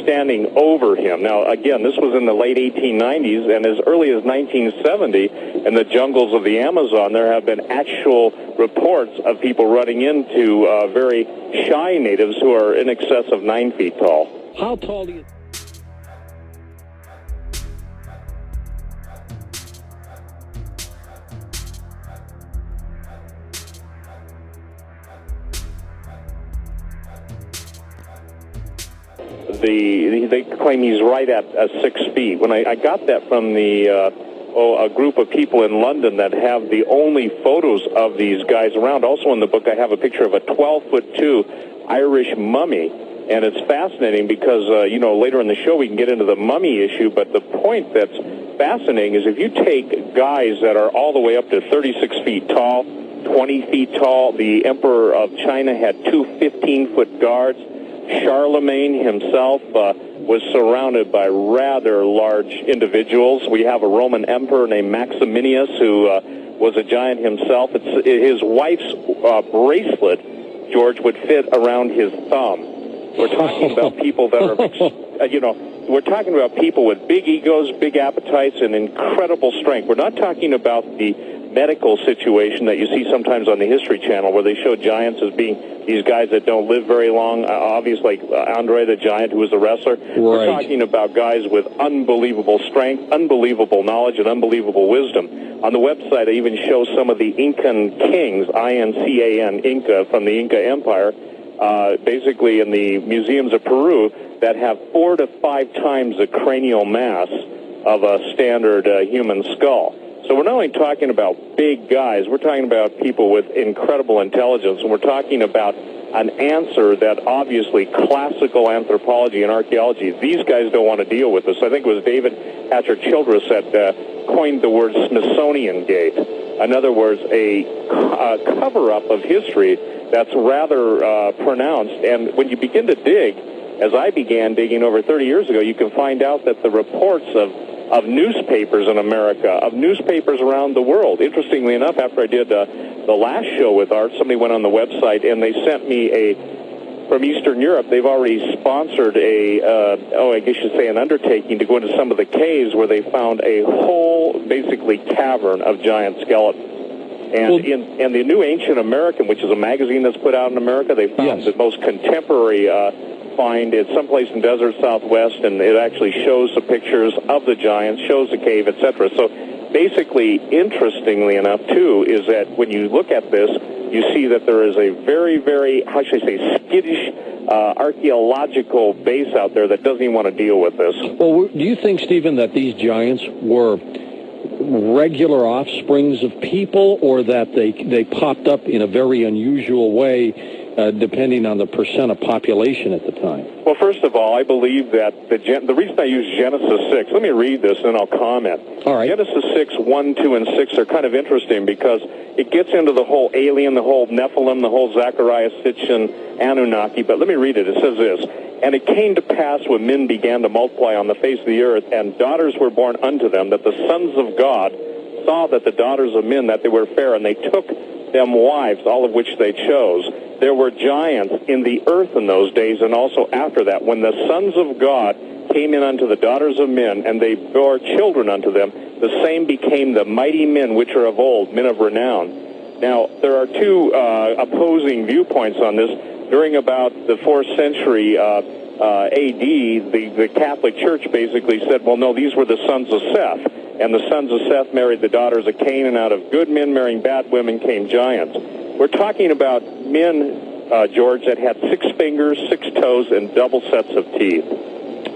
standing over him. Now, again, this was in the late 1890s, and as early as 1970, in the jungles of the Amazon, there have been actual reports of people running into very shy natives who are in excess of 9 feet tall. How tall do you... They claim he's right at 6 feet. When I got that from a group of people in London that have the only photos of these guys around. Also in the book, I have a picture of a 12'2" Irish mummy, and it's fascinating because later in the show we can get into the mummy issue. But the point that's fascinating is if you take guys that are all the way up to 36 feet tall, 20 feet tall. The Emperor of China had 2 15-foot guards. Charlemagne himself was surrounded by rather large individuals. We have a Roman emperor named Maximinius who was a giant himself. His wife's bracelet, George, would fit around his thumb. We're talking about people that are, we're talking about people with big egos, big appetites, and incredible strength. We're not talking about the medical situation that you see sometimes on the History Channel where they show giants as being these guys that don't live very long, obviously like Andre the Giant, who was a wrestler. Right. We're talking about guys with unbelievable strength, unbelievable knowledge, and unbelievable wisdom. On the website, I even show some of the Incan kings, I-N-C-A-N, Inca, from the Inca Empire, basically in the museums of Peru, that have 4 to 5 times the cranial mass of a standard human skull. So we're not only talking about big guys, we're talking about people with incredible intelligence, and we're talking about an answer that obviously classical anthropology and archaeology, these guys don't want to deal with this. I think it was David Hatcher Childress that coined the word Smithsonian Gate. In other words, a cover-up of history that's rather pronounced. And when you begin to dig, as I began digging over 30 years ago, you can find out that the reports of newspapers in America, of newspapers around the world. Interestingly enough, after I did the last show with Art, somebody went on the website and they sent me from Eastern Europe, they've already sponsored I guess you'd say an undertaking to go into some of the caves where they found a whole, basically, cavern of giant skeletons. And in the New Ancient American, which is a magazine that's put out in America, they found the most contemporary find. It's someplace in desert Southwest, and it actually shows the pictures of the giants, shows the cave, etc. So basically, interestingly enough, too, is that when you look at this, you see that there is a very, very, how should I say, skittish archaeological base out there that doesn't even want to deal with this. Well, do you think, Stephen, that these giants were regular offsprings of people, or that they popped up in a very unusual way, depending on the percent of population at the time? Well, first of all, I believe that the reason I use Genesis 6, let me read this and I'll comment. All right. Genesis 6, 1, 2, and 6 are kind of interesting because it gets into the whole alien, the whole Nephilim, the whole Zechariah, Sitchin, Anunnaki. But let me read it. It says this: "And it came to pass when men began to multiply on the face of the earth, and daughters were born unto them, that the sons of God saw that the daughters of men, that they were fair, and they took them wives, all of which they chose. There were giants in the earth in those days, and also after that, when the sons of God came in unto the daughters of men, and they bore children unto them, the same became the mighty men which are of old, men of renown." Now, there are two opposing viewpoints on this. During about the 4th century A.D., the Catholic Church basically said, well, no, these were the sons of Seth, and the sons of Seth married the daughters of Cain, and out of good men marrying bad women came giants. We're talking about men, George, that had 6 fingers, 6 toes, and double sets of teeth.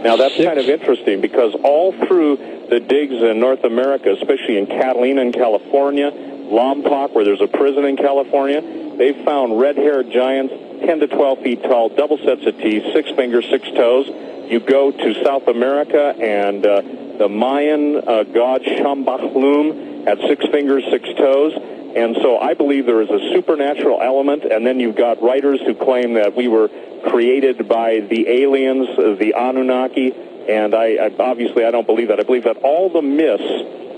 Now, that's kind of interesting because all through the digs in North America, especially in Catalina in California, Lompoc, where there's a prison in California, they found red-haired giants, 10 to 12 feet tall, double sets of teeth, 6 fingers, 6 toes. You go to South America, and the Mayan god Shambachlum had 6 fingers, 6 toes. And so I believe there is a supernatural element, and then you've got writers who claim that we were created by the aliens, the Anunnaki, and I obviously I don't believe that. I believe that all the myths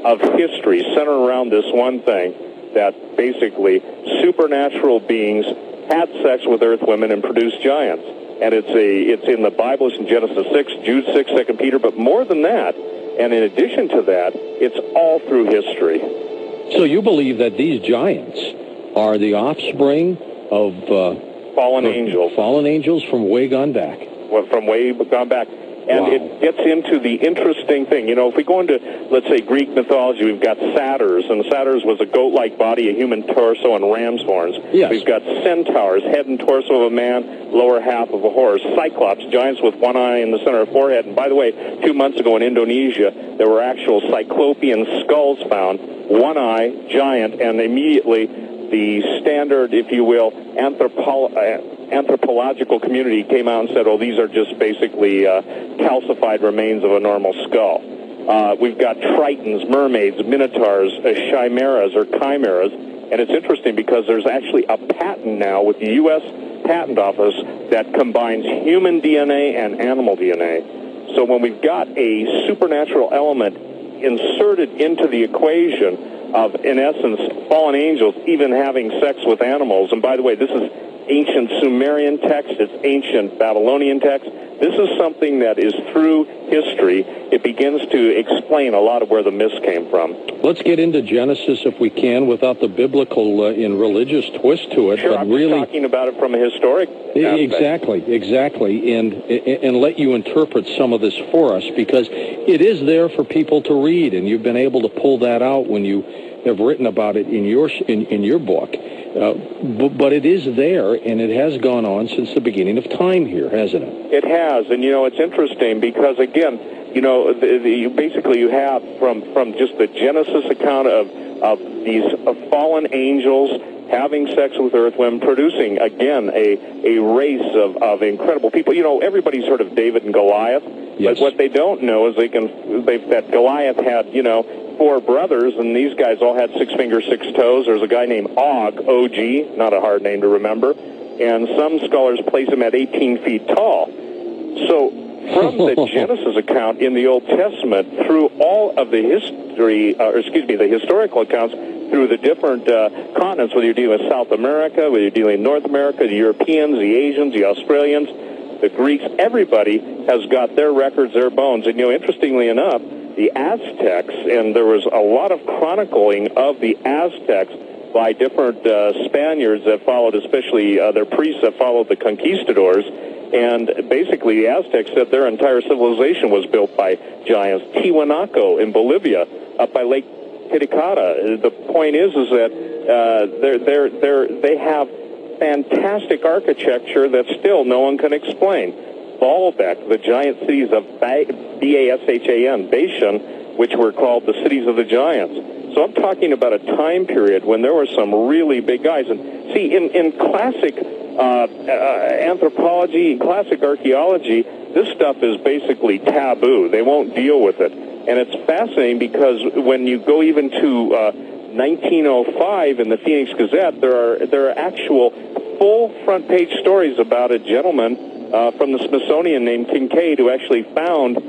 of history center around this one thing, that basically supernatural beings had sex with earth women and produced giants. And it's in the Bible, it's in Genesis 6, Jude 6, 2 Peter, but more than that, and in addition to that, it's all through history. So you believe that these giants are the offspring of fallen angels. Fallen angels from way gone back. Well, from way gone back. And it gets into the interesting thing. You know, if we go into, let's say, Greek mythology, we've got satyrs, and satyrs was a goat-like body, a human torso, and ram's horns. Yes. We've got centaurs, head and torso of a man, lower half of a horse. Cyclops, giants with one eye in the center of the forehead. And by the way, 2 months ago in Indonesia, there were actual cyclopean skulls found, one eye, giant, and immediately the standard, if you will, anthropological community came out and said, oh, these are just basically calcified remains of a normal skull. We've got tritons, mermaids, minotaurs, chimeras or chimeras, and it's interesting because there's actually a patent now with the U.S. Patent Office that combines human DNA and animal DNA. So when we've got a supernatural element inserted into the equation of, in essence, fallen angels even having sex with animals, and by the way, this is ancient Sumerian text, it's ancient Babylonian text. This is something that is through history. It begins to explain a lot of where the myths came from. Let's get into Genesis if we can without the biblical and religious twist to it. Sure, but I'm really talking about it from a historic aspect. Exactly, and let you interpret some of this for us, because it is there for people to read, and you've been able to pull that out when you have written about it in your book. But it is there, and it has gone on since the beginning of time here, hasn't it? It has, and, you know, it's interesting because, again, you know, you have from just the Genesis account of these fallen angels having sex with earth women, producing, again, a race of incredible people. You know, everybody's heard of David and Goliath. Yes. But what they don't know is that Goliath had, 4 brothers, and these guys all had 6 fingers, 6 toes. There's a guy named Og, O-G, not a hard name to remember, and some scholars place him at 18 feet tall. So from the Genesis account in the Old Testament through all of the the historical accounts through the different continents, whether you're dealing with South America, whether you're dealing with North America, the Europeans, the Asians, the Australians, the Greeks, everybody has got their records, their bones. And, interestingly enough, the Aztecs, and there was a lot of chronicling of the Aztecs by different Spaniards that followed, especially their priests that followed the conquistadors. And basically, the Aztecs said their entire civilization was built by giants. Tiwanaku in Bolivia, up by Lake Titicaca. The point is that they have fantastic architecture that still no one can explain. Baalbek, the giant cities of Bashan, Bashan, which were called the cities of the giants. So I'm talking about a time period when there were some really big guys. And see, in classic anthropology and classic archaeology, this stuff is basically taboo. They won't deal with it. And it's fascinating because when you go even to 1905 in the Phoenix Gazette, there are actual full front page stories about a gentleman from the Smithsonian named Kincaid who actually found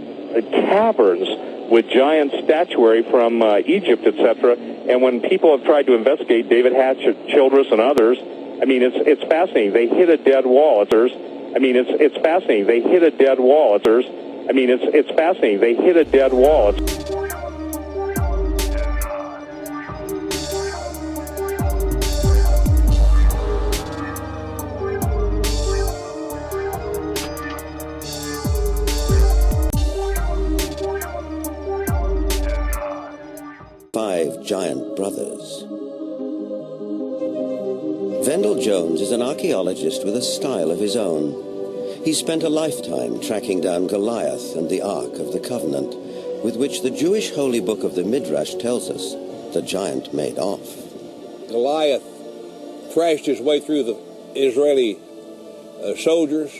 caverns with giant statuary from Egypt, etc. And when people have tried to investigate, David Hatchett, Childress, and others, it's fascinating. They hit a dead wall. It's fascinating. They hit a dead wall. It's fascinating. They hit a dead wall. 5 giant brothers. Vendell Jones is an archaeologist with a style of his own. He spent a lifetime tracking down Goliath and the Ark of the Covenant, with which the Jewish holy book of the Midrash tells us the giant made off. Goliath thrashed his way through the Israeli soldiers,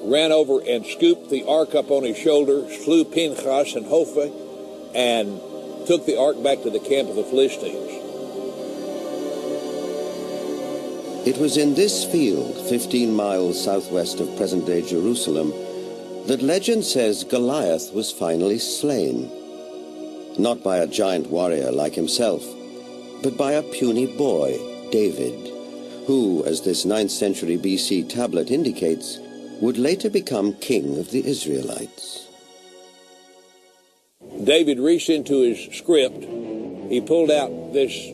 ran over and scooped the ark up on his shoulder, slew Pinchas and Hophni, and took the ark back to the camp of the Philistines. It was in this field, 15 miles southwest of present-day Jerusalem, that legend says Goliath was finally slain. Not by a giant warrior like himself, but by a puny boy, David, who, as this 9th century BC tablet indicates, would later become king of the Israelites. David reached into his script. He pulled out this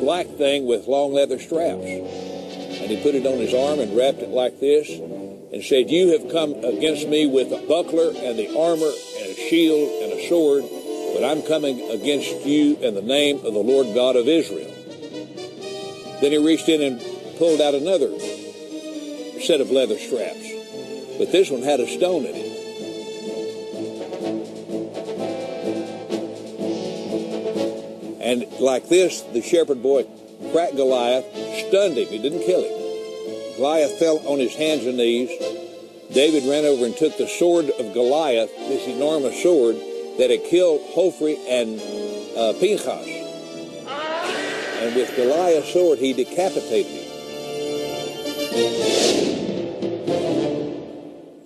black thing with long leather straps, and he put it on his arm and wrapped it like this and said, "You have come against me with a buckler and the armor and a shield and a sword, but I'm coming against you in the name of the Lord God of Israel." Then he reached in and pulled out another set of leather straps, but this one had a stone in it. And like this, the shepherd boy cracked Goliath, stunned him. He didn't kill him. Goliath fell on his hands and knees. David ran over and took the sword of Goliath, this enormous sword that had killed Hophni and Pinchas. And with Goliath's sword, he decapitated him.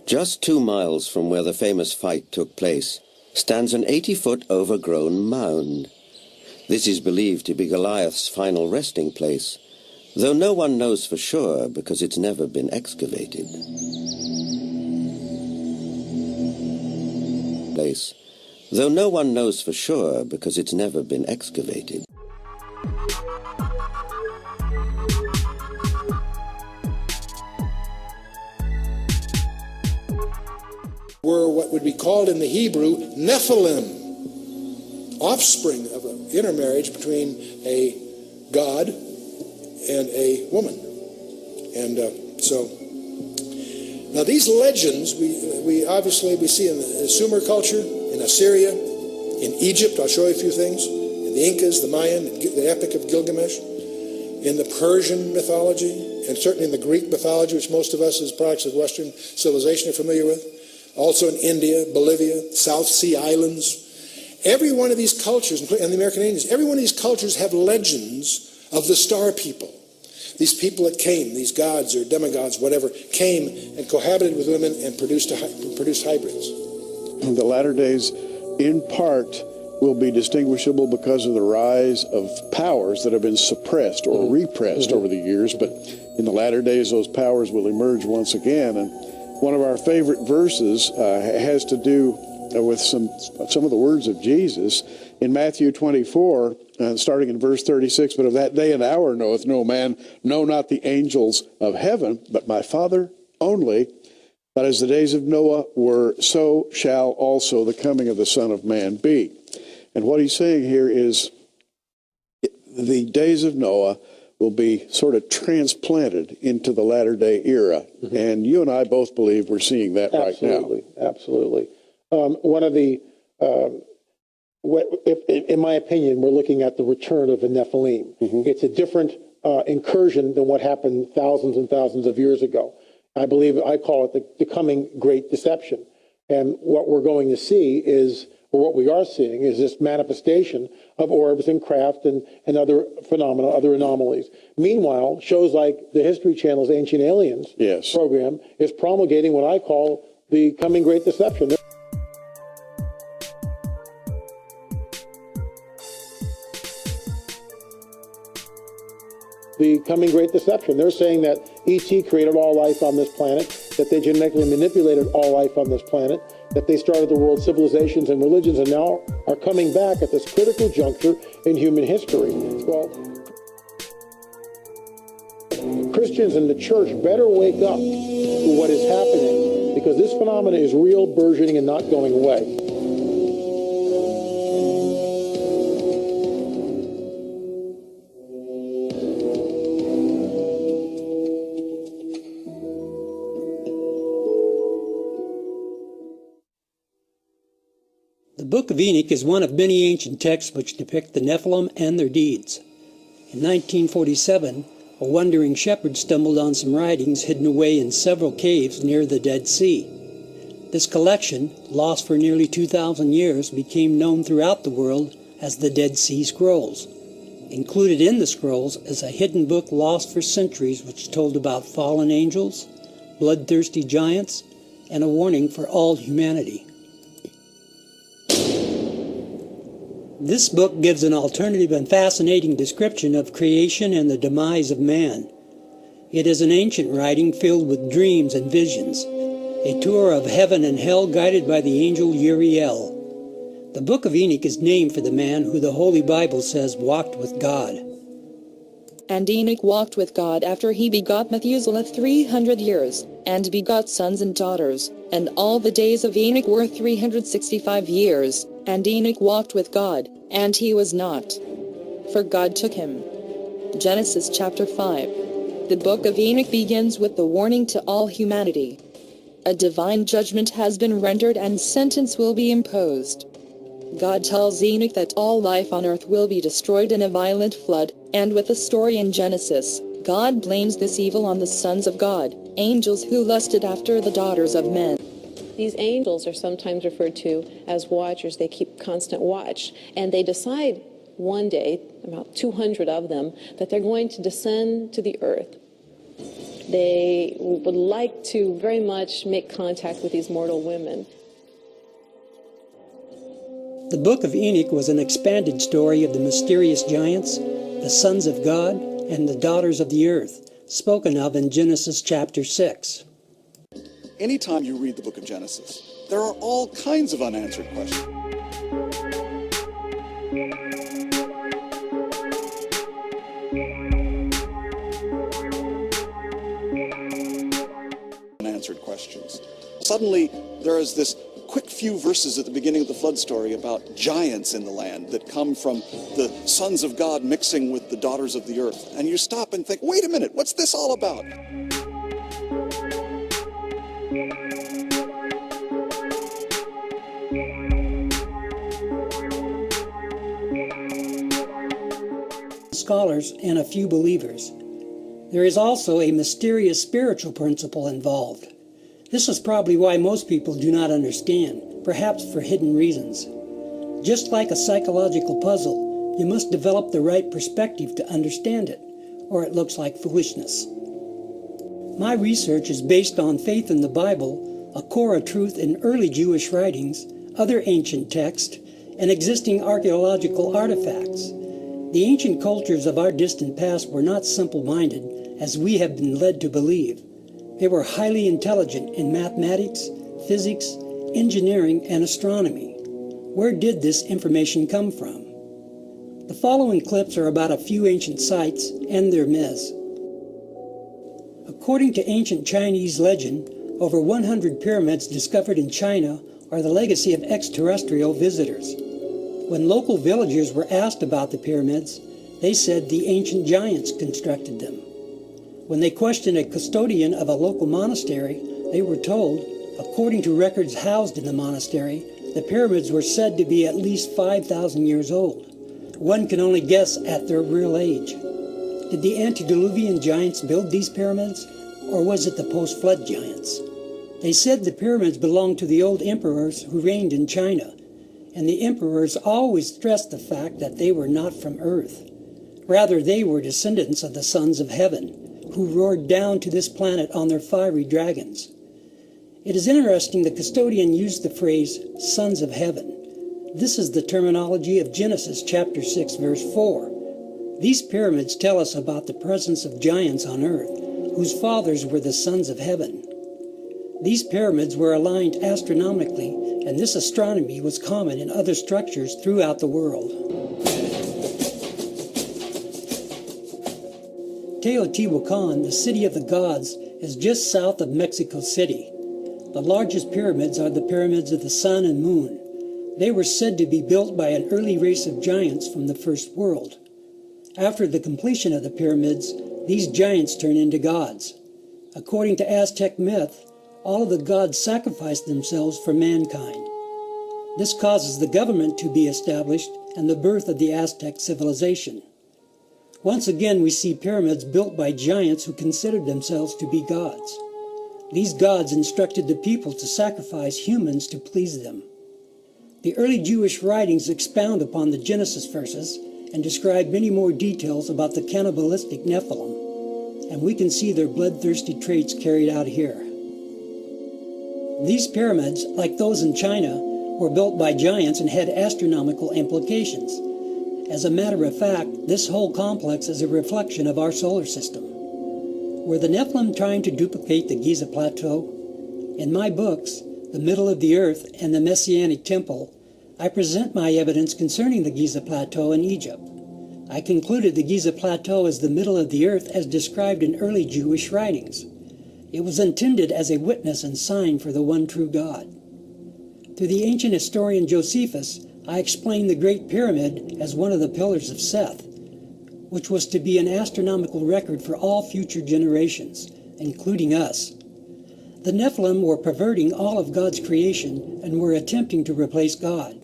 Just 2 miles from where the famous fight took place stands an 80-foot overgrown mound. This is believed to be Goliath's final resting place, though no one knows for sure because it's never been excavated. Though no one knows for sure because it's never been excavated. Were what would be called in the Hebrew Nephilim, offspring of an intermarriage between a god and a woman. And so now these legends we obviously see in the Sumer culture, in Assyria, in Egypt. I'll show you a few things. In the Incas, the Mayan, the Epic of Gilgamesh, in the Persian mythology, and certainly in the Greek mythology, which most of us as products of Western civilization are familiar with. also in India, Bolivia, South Sea Islands. Every one of these cultures, and the American Indians, every one of these cultures have legends of the star people. These people that came, these gods or demigods, whatever, came and cohabited with women and produced hybrids. The latter days, in part, will be distinguishable because of the rise of powers that have been suppressed or repressed over the years, but in the latter days those powers will emerge once again. And one of our favorite verses has to do with some of the words of Jesus in Matthew 24, starting in verse 36, "But of that day and hour knoweth no man, no, not the angels of heaven, but my Father only. But as the days of Noah were, so shall also the coming of the Son of Man be." And what he's saying here is the days of Noah will be sort of transplanted into the latter-day era. And you and I both believe we're seeing that right now. Absolutely. One of the, in my opinion, we're looking at the return of the Nephilim. It's a different incursion than what happened thousands and thousands of years ago. I call it the coming great deception. And what we're going to see is, or what we are seeing, is this manifestation of orbs and craft and other phenomena, other anomalies. Meanwhile, shows like the History Channel's Ancient Aliens program is promulgating what I call the coming great deception. The coming great deception. They're saying that E.T. created all life on this planet, that they genetically manipulated all life on this planet, that they started the world civilizations and religions, and now are coming back at this critical juncture in human history. Well, Christians in the church better wake up to what is happening, because this phenomenon is real, burgeoning, and not going away. The Book of Enoch is one of many ancient texts which depict the Nephilim and their deeds. In 1947, a wandering shepherd stumbled on some writings hidden away in several caves near the Dead Sea. This collection, lost for nearly 2,000 years, became known throughout the world as the Dead Sea Scrolls. Included in the scrolls is a hidden book lost for centuries which told about fallen angels, bloodthirsty giants, and a warning for all humanity. This book gives an alternative and fascinating description of creation and the demise of man. It is an ancient writing filled with dreams and visions, a tour of heaven and hell guided by the angel Uriel. The Book of Enoch is named for the man who the Holy Bible says walked with God. And Enoch walked with God after he begot Methuselah 300 years, and begot sons and daughters. And all the days of Enoch were 365 years. And Enoch walked with God, and he was not, for God took him. Genesis chapter 5. The Book of Enoch begins with the warning to all humanity. A divine judgment has been rendered and sentence will be imposed. God tells Enoch that all life on earth will be destroyed in a violent flood, and with the story in Genesis, God blames this evil on the sons of God, angels who lusted after the daughters of men. These angels are sometimes referred to as watchers. They keep constant watch. And they decide one day, about 200 of them, that they're going to descend to the earth. They would like to very much make contact with these mortal women. The Book of Enoch was an expanded story of the mysterious giants, the sons of God, and the daughters of the earth, spoken of in Genesis chapter 6. Anytime you read the book of Genesis, there are all kinds of unanswered questions. Unanswered questions. Suddenly, there is this quick few verses at the beginning of the flood story about giants in the land that come from the sons of God mixing with the daughters of the earth. And you stop and think, wait a minute, what's this all about? Scholars and a few believers. There is also a mysterious spiritual principle involved. This is probably why most people do not understand, perhaps for hidden reasons. Just like a psychological puzzle, you must develop the right perspective to understand it, or it looks like foolishness. My research is based on faith in the Bible, a core of truth in early Jewish writings, other ancient texts, and existing archaeological artifacts. The ancient cultures of our distant past were not simple-minded, as we have been led to believe. They were highly intelligent in mathematics, physics, engineering, and astronomy. Where did this information come from? The following clips are about a few ancient sites and their myths. According to ancient Chinese legend, over 100 pyramids discovered in China are the legacy of extraterrestrial visitors. When local villagers were asked about the pyramids, they said the ancient giants constructed them. When they questioned a custodian of a local monastery, they were told, according to records housed in the monastery, the pyramids were said to be at least 5,000 years old. One can only guess at their real age. Did the antediluvian giants build these pyramids, or was it the post-flood giants? They said the pyramids belonged to the old emperors who reigned in China, and the emperors always stressed the fact that they were not from Earth. Rather, they were descendants of the sons of heaven, who roared down to this planet on their fiery dragons. It is interesting the custodian used the phrase, sons of heaven. This is the terminology of Genesis chapter 6, verse 4. These pyramids tell us about the presence of giants on earth, whose fathers were the sons of heaven. These pyramids were aligned astronomically, and this astronomy was common in other structures throughout the world. Teotihuacan, the city of the gods, is just south of Mexico City. The largest pyramids are the pyramids of the sun and moon. They were said to be built by an early race of giants from the first world. After the completion of the pyramids, these giants turn into gods. According to Aztec myth, all of the gods sacrificed themselves for mankind. This causes the government to be established and the birth of the Aztec civilization. Once again, we see pyramids built by giants who considered themselves to be gods. These gods instructed the people to sacrifice humans to please them. The early Jewish writings expound upon the Genesis verses and describe many more details about the cannibalistic Nephilim, and we can see their bloodthirsty traits carried out here. These pyramids, like those in China, were built by giants and had astronomical implications. As a matter of fact, this whole complex is a reflection of our solar system. Were the Nephilim trying to duplicate the Giza Plateau? In my books, The Middle of the Earth and the Messianic Temple, I present my evidence concerning the Giza Plateau in Egypt. I concluded the Giza Plateau is the middle of the earth as described in early Jewish writings. It was intended as a witness and sign for the one true God. Through the ancient historian Josephus, I explained the Great Pyramid as one of the pillars of Seth, which was to be an astronomical record for all future generations, including us. The Nephilim were perverting all of God's creation and were attempting to replace God.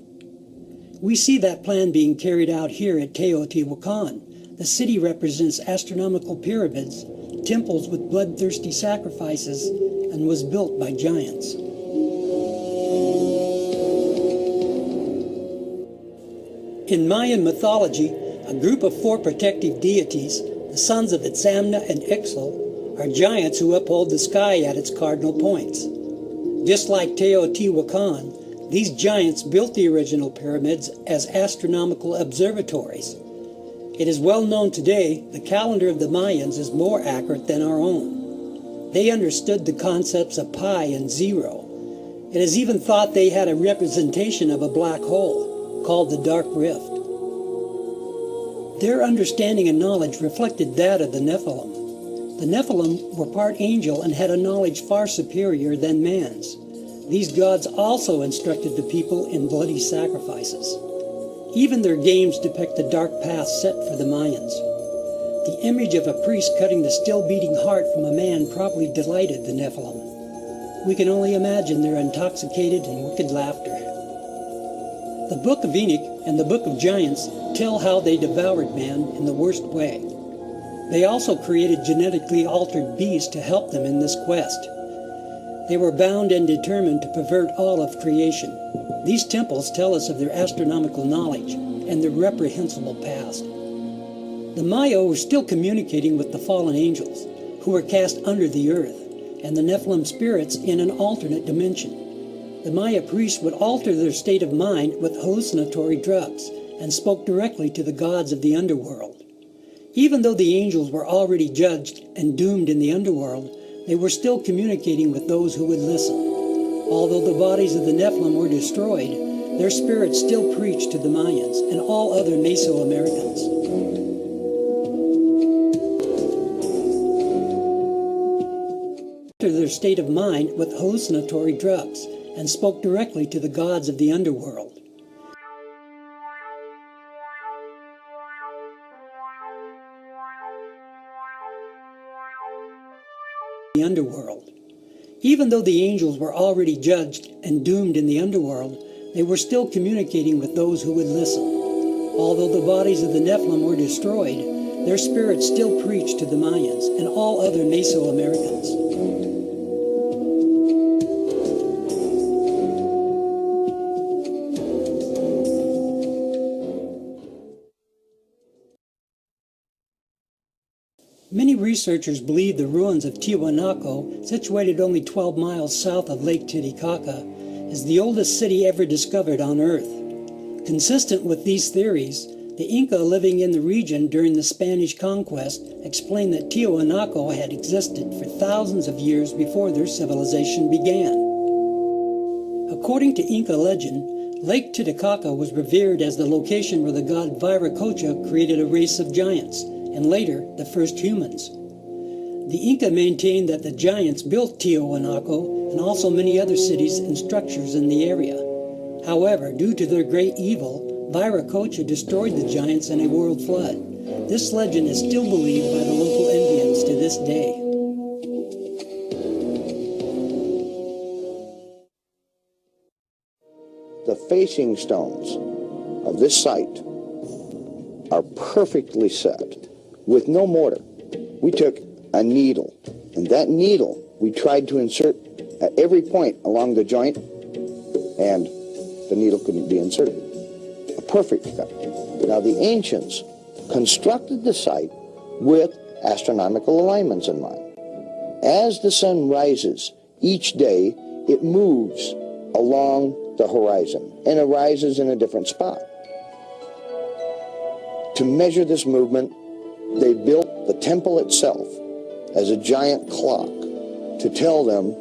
We see that plan being carried out here at Teotihuacan. The city represents astronomical pyramids, temples with bloodthirsty sacrifices, and was built by giants. In Mayan mythology, a group of 4 protective deities, the sons of Itzamna and Ixchel, are giants who uphold the sky at its cardinal points. Just like Teotihuacan, these giants built the original pyramids as astronomical observatories. It is well known today the calendar of the Mayans is more accurate than our own. They understood the concepts of pi and zero. It is even thought they had a representation of a black hole, called the Dark Rift. Their understanding and knowledge reflected that of the Nephilim. The Nephilim were part angel and had a knowledge far superior than man's. These gods also instructed the people in bloody sacrifices. Even their games depict the dark path set for the Mayans. The image of a priest cutting the still-beating heart from a man probably delighted the Nephilim. We can only imagine their intoxicated and wicked laughter. The Book of Enoch and the Book of Giants tell how they devoured man in the worst way. They also created genetically altered beasts to help them in this quest. They were bound and determined to pervert all of creation. These temples tell us of their astronomical knowledge and their reprehensible past. The Maya were still communicating with the fallen angels, who were cast under the earth, and the Nephilim spirits in an alternate dimension. The Maya priests would alter their state of mind with hallucinatory drugs and spoke directly to the gods of the underworld. Even though the angels were already judged and doomed in the underworld, they were still communicating with those who would listen. Although the bodies of the Nephilim were destroyed, their spirits still preached to the Mayans and all other Mesoamericans. Their state of mind with hallucinatory drugs and spoke directly to the gods of the underworld. The underworld. Even though the angels were already judged and doomed in the underworld, they were still communicating with those who would listen. Although the bodies of the Nephilim were destroyed, their spirits still preached to the Mayans and all other Mesoamericans. Many researchers believe the ruins of Tiwanaku, situated only 12 miles south of Lake Titicaca, is the oldest city ever discovered on Earth. Consistent with these theories, the Inca living in the region during the Spanish conquest explained that Tiwanaku had existed for thousands of years before their civilization began. According to Inca legend, Lake Titicaca was revered as the location where the god Viracocha created a race of giants, and later the first humans. The Inca maintained that the giants built Tiwanaku and also many other cities and structures in the area. However, due to their great evil, Viracocha destroyed the giants in a world flood. This legend is still believed by the local Indians to this day. The facing stones of this site are perfectly set with no mortar. We took a needle, and that needle we tried to insert at every point along the joint, and the needle couldn't be inserted. A perfect cut. Now the ancients constructed the site with astronomical alignments in mind. As the sun rises each day, it moves along the horizon and arises in a different spot. To measure this movement, they built the temple itself as a giant clock to tell them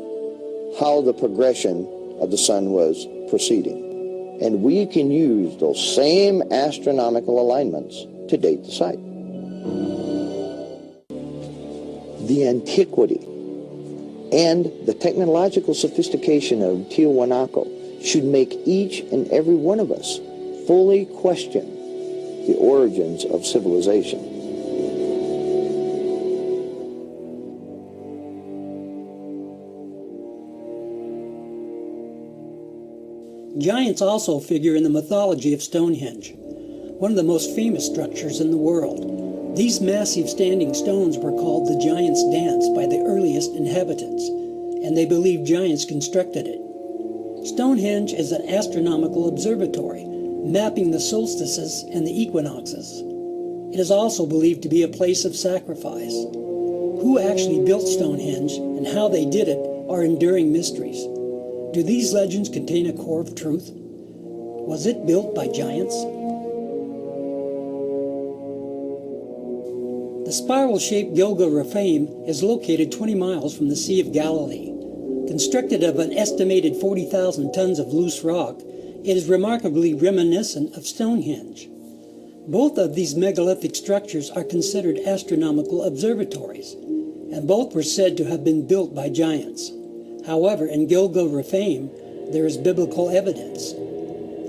how the progression of the sun was proceeding. And we can use those same astronomical alignments to date the site. The antiquity and the technological sophistication of Tiwanaku should make each and every one of us fully question the origins of civilization. Giants also figure in the mythology of Stonehenge, one of the most famous structures in the world. These massive standing stones were called the Giants' Dance by the earliest inhabitants, and they believe giants constructed it. Stonehenge is an astronomical observatory, mapping the solstices and the equinoxes. It is also believed to be a place of sacrifice. Who actually built Stonehenge and how they did it are enduring mysteries. Do these legends contain a core of truth? Was it built by giants? The spiral-shaped Gilgal-Rephaim is located 20 miles from the Sea of Galilee. Constructed of an estimated 40,000 tons of loose rock, it is remarkably reminiscent of Stonehenge. Both of these megalithic structures are considered astronomical observatories, and both were said to have been built by giants. However, in Gilgal-Rephaim, there is biblical evidence.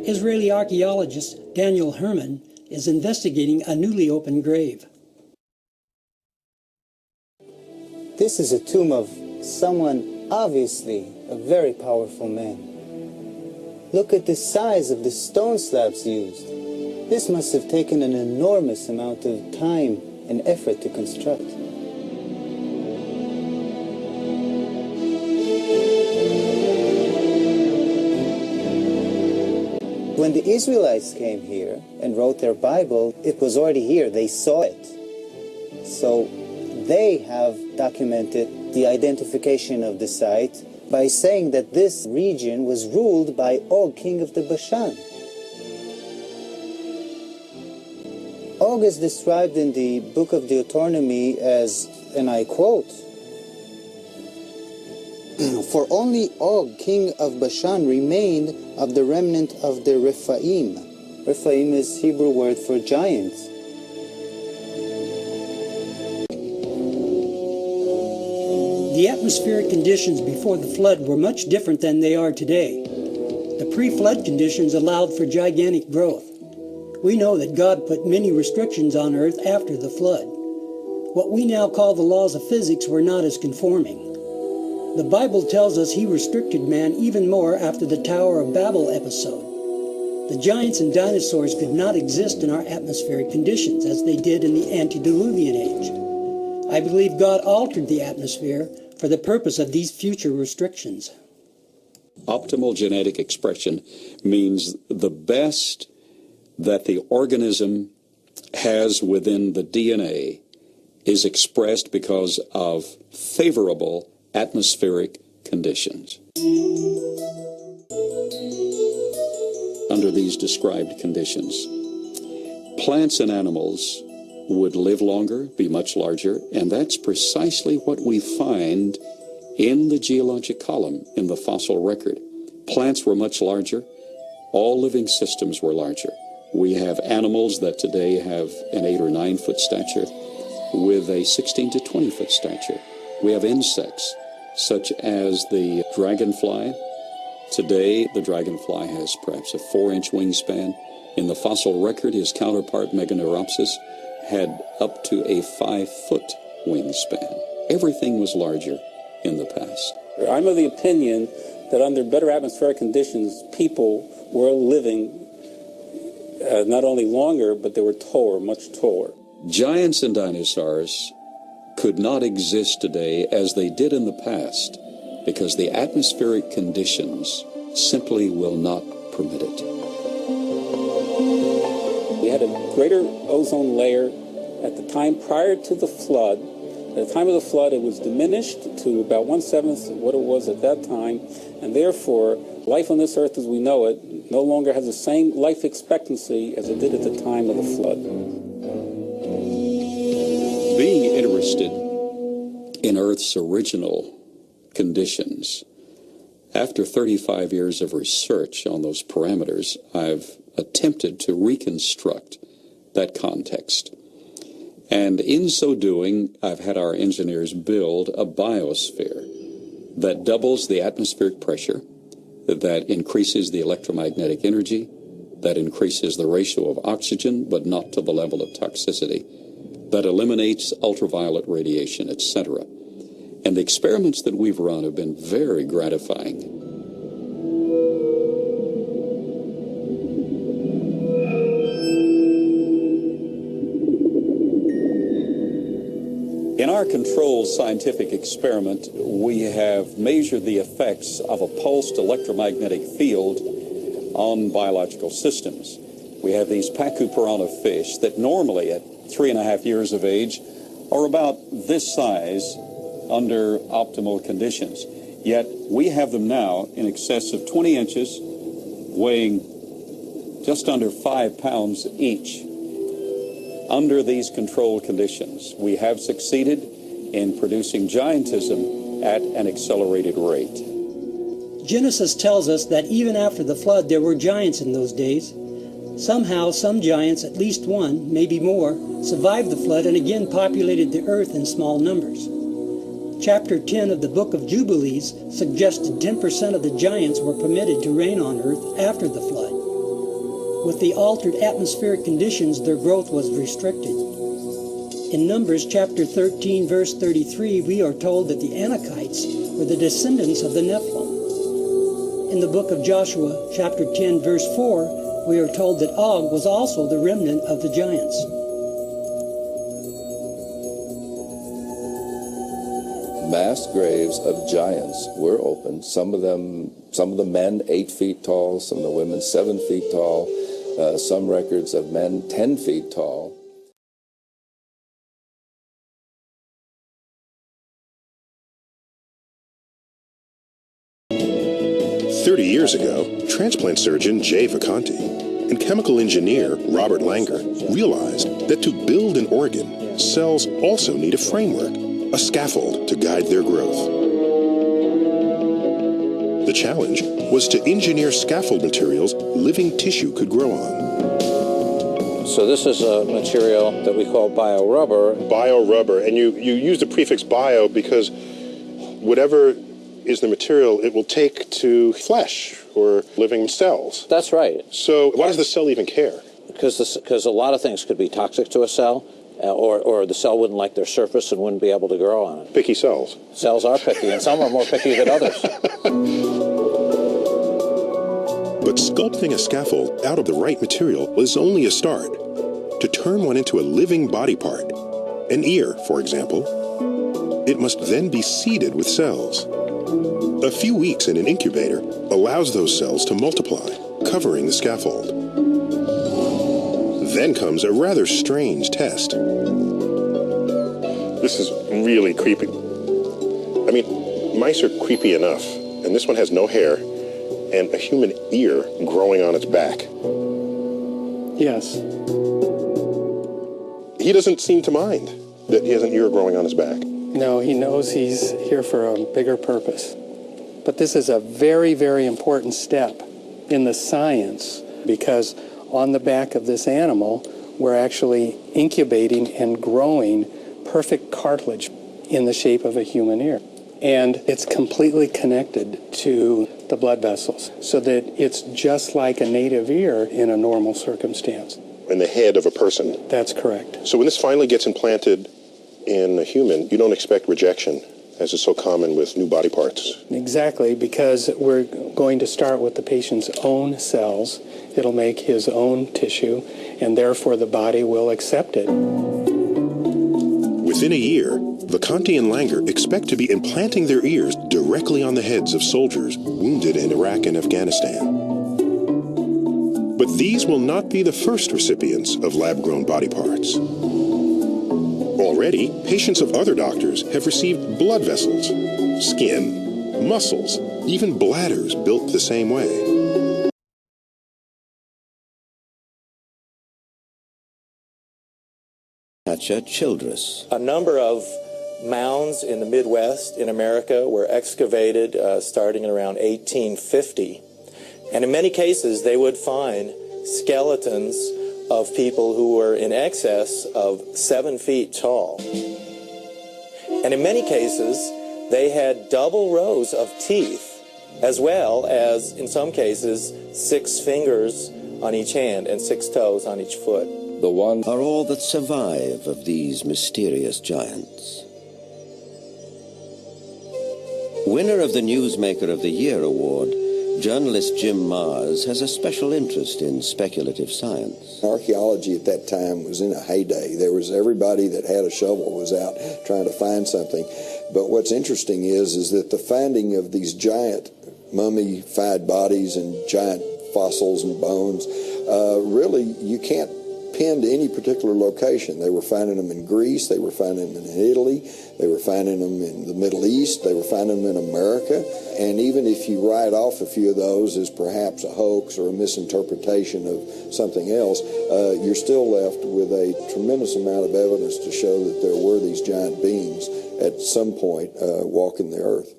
Israeli archaeologist Daniel Herman is investigating a newly opened grave. This is a tomb of someone, obviously a very powerful man. Look at the size of the stone slabs used. This must have taken an enormous amount of time and effort to construct. when the Israelites came here and wrote their Bible, it was already here. They saw it. So they have documented the identification of the site by saying that this region was ruled by Og, king of the Bashan. Og is described in the book of Deuteronomy as, and I quote, "For only Og, king of Bashan, remained of the remnant of the Rephaim." Rephaim is Hebrew word for giant. The atmospheric conditions before the flood were much different than they are today. The pre-flood conditions allowed for gigantic growth. We know that God put many restrictions on earth after the flood. What we now call the laws of physics were not as conforming. The Bible tells us he restricted man even more after the Tower of Babel episode. The giants and dinosaurs could not exist in our atmospheric conditions as they did in the antediluvian age. I believe God altered the atmosphere for the purpose of these future restrictions. Optimal genetic expression means the best that the organism has within the DNA is expressed because of favorable atmospheric conditions. Under these described conditions, plants and animals would live longer, be much larger, and that's precisely what we find in the geologic column in the fossil record. Plants were much larger. All living systems were larger. We have animals that today have an 8 or 9 foot stature with a 16 to 20 foot stature. We have insects such as the dragonfly. Today, the dragonfly has perhaps a 4-inch wingspan. In the fossil record, his counterpart, Meganeuropsis, had up to a 5-foot wingspan. Everything was larger in the past. I'm of the opinion that under better atmospheric conditions, people were living not only longer, but they were taller, much taller. Giants and dinosaurs could not exist today as they did in the past because the atmospheric conditions simply will not permit it. We had a greater ozone layer at the time prior to the flood. At the time of the flood, it was diminished to about 1/7 of what it was at that time, and therefore, life on this earth as we know it no longer has the same life expectancy as it did at the time of the flood. Being interested in Earth's original conditions, after 35 years of research on those parameters, I've attempted to reconstruct that context. And in so doing, I've had our engineers build a biosphere that doubles the atmospheric pressure, that increases the electromagnetic energy, that increases the ratio of oxygen, but not to the level of toxicity, that eliminates ultraviolet radiation, etc. And the experiments that we've run have been very gratifying. In our controlled scientific experiment, we have measured the effects of a pulsed electromagnetic field on biological systems. We have these Pacu piranha fish that normally at 3.5 years of age are about this size under optimal conditions. Yet we have them now in excess of 20 inches, weighing just under 5 pounds each. Under these controlled conditions, we have succeeded in producing giantism at an accelerated rate. Genesis tells us that even after the flood there were giants in those days. Somehow some giants, at least one, maybe more, survived the flood and again populated the earth in small numbers. Chapter 10 of the Book of Jubilees suggested 10% of the giants were permitted to reign on earth after the flood. With the altered atmospheric conditions, their growth was restricted. In Numbers chapter 13, verse 33, we are told that the Anakites were the descendants of the Nephilim. In the book of Joshua chapter 10, verse 4, we are told that Og was also the remnant of the giants. Mass graves of giants were opened. Some of the men 8 feet tall, some of the women 7 feet tall, some records of men 10 feet tall. 30 years ago, transplant surgeon Jay Vacanti and chemical engineer Robert Langer realized that to build an organ, cells also need a framework, a scaffold to guide their growth. The challenge was to engineer scaffold materials living tissue could grow on. So this is a material that we call biorubber. Biorubber, and you use the prefix bio because whatever is the material it will take to flesh or living cells. That's right. So why does the cell even care? Because a lot of things could be toxic to a cell, or the cell wouldn't like their surface and wouldn't be able to grow on it. Picky cells. Cells are picky, and some are more picky than others. But sculpting a scaffold out of the right material was only a start. To turn one into a living body part, an ear, for example, it must then be seeded with cells. A few weeks in an incubator allows those cells to multiply, covering the scaffold. Then comes a rather strange test. This is really creepy. I mean, mice are creepy enough, and this one has no hair and a human ear growing on its back. Yes. He doesn't seem to mind that he has an ear growing on his back. No, he knows he's here for a bigger purpose. But this is a very, very important step in the science, because on the back of this animal, we're actually incubating and growing perfect cartilage in the shape of a human ear. And it's completely connected to the blood vessels, so that it's just like a native ear in a normal circumstance. In the head of a person. That's correct. So when this finally gets implanted in a human, you don't expect rejection, as is so common with new body parts. Exactly, because we're going to start with the patient's own cells. It'll make his own tissue, and therefore the body will accept it. Within a year, Vacanti and Langer expect to be implanting their ears directly on the heads of soldiers wounded in Iraq and Afghanistan. But these will not be the first recipients of lab-grown body parts. Already, patients of other doctors have received blood vessels, skin, muscles, even bladders built the same way. Childress. A number of mounds in the Midwest in America were excavated starting around 1850. And in many cases, they would find skeletons of people who were in excess of 7 feet tall. And in many cases, they had double rows of teeth, as well as, in some cases, 6 fingers on each hand and 6 toes on each foot. The one are all that survive of these mysterious giants. Winner of the Newsmaker of the Year award, journalist Jim Mars has a special interest in speculative science. Archaeology at that time was in a heyday. There was everybody that had a shovel was out trying to find something. But what's interesting is that the finding of these giant mummified bodies and giant fossils and bones, really you can't pin to any particular location. They were finding them in Greece, they were finding them in Italy, they were finding them in the Middle East, they were finding them in America. And even if you write off a few of those as perhaps a hoax or a misinterpretation of something else, you're still left with a tremendous amount of evidence to show that there were these giant beings at some point walking the earth.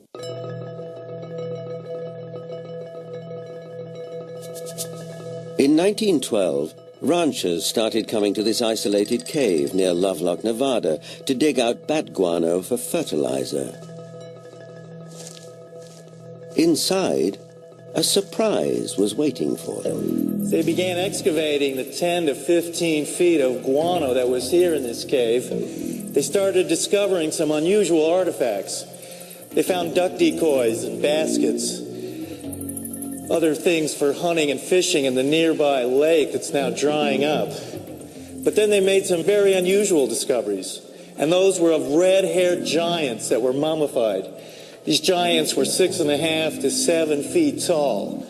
In 1912, ranchers started coming to this isolated cave near Lovelock, Nevada, to dig out bat guano for fertilizer. Inside, a surprise was waiting for them. They began excavating the 10 to 15 feet of guano that was here in this cave. They started discovering some unusual artifacts. They found duck decoys and baskets, other things for hunting and fishing in the nearby lake that's now drying up. But then they made some very unusual discoveries. And those were of red-haired giants that were mummified. These giants were 6.5 to 7 feet tall.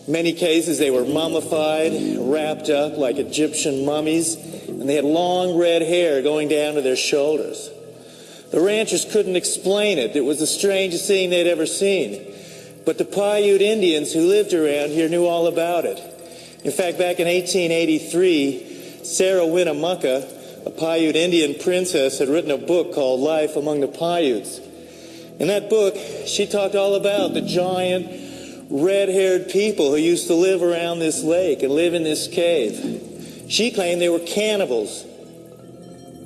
In many cases, they were mummified, wrapped up like Egyptian mummies, and they had long red hair going down to their shoulders. The ranchers couldn't explain it. It was the strangest thing they'd ever seen. But the Paiute Indians who lived around here knew all about it. In fact, back in 1883, Sarah Winnemucca, a Paiute Indian princess, had written a book called Life Among the Paiutes. In that book, she talked all about the giant, red-haired people who used to live around this lake and live in this cave. She claimed they were cannibals.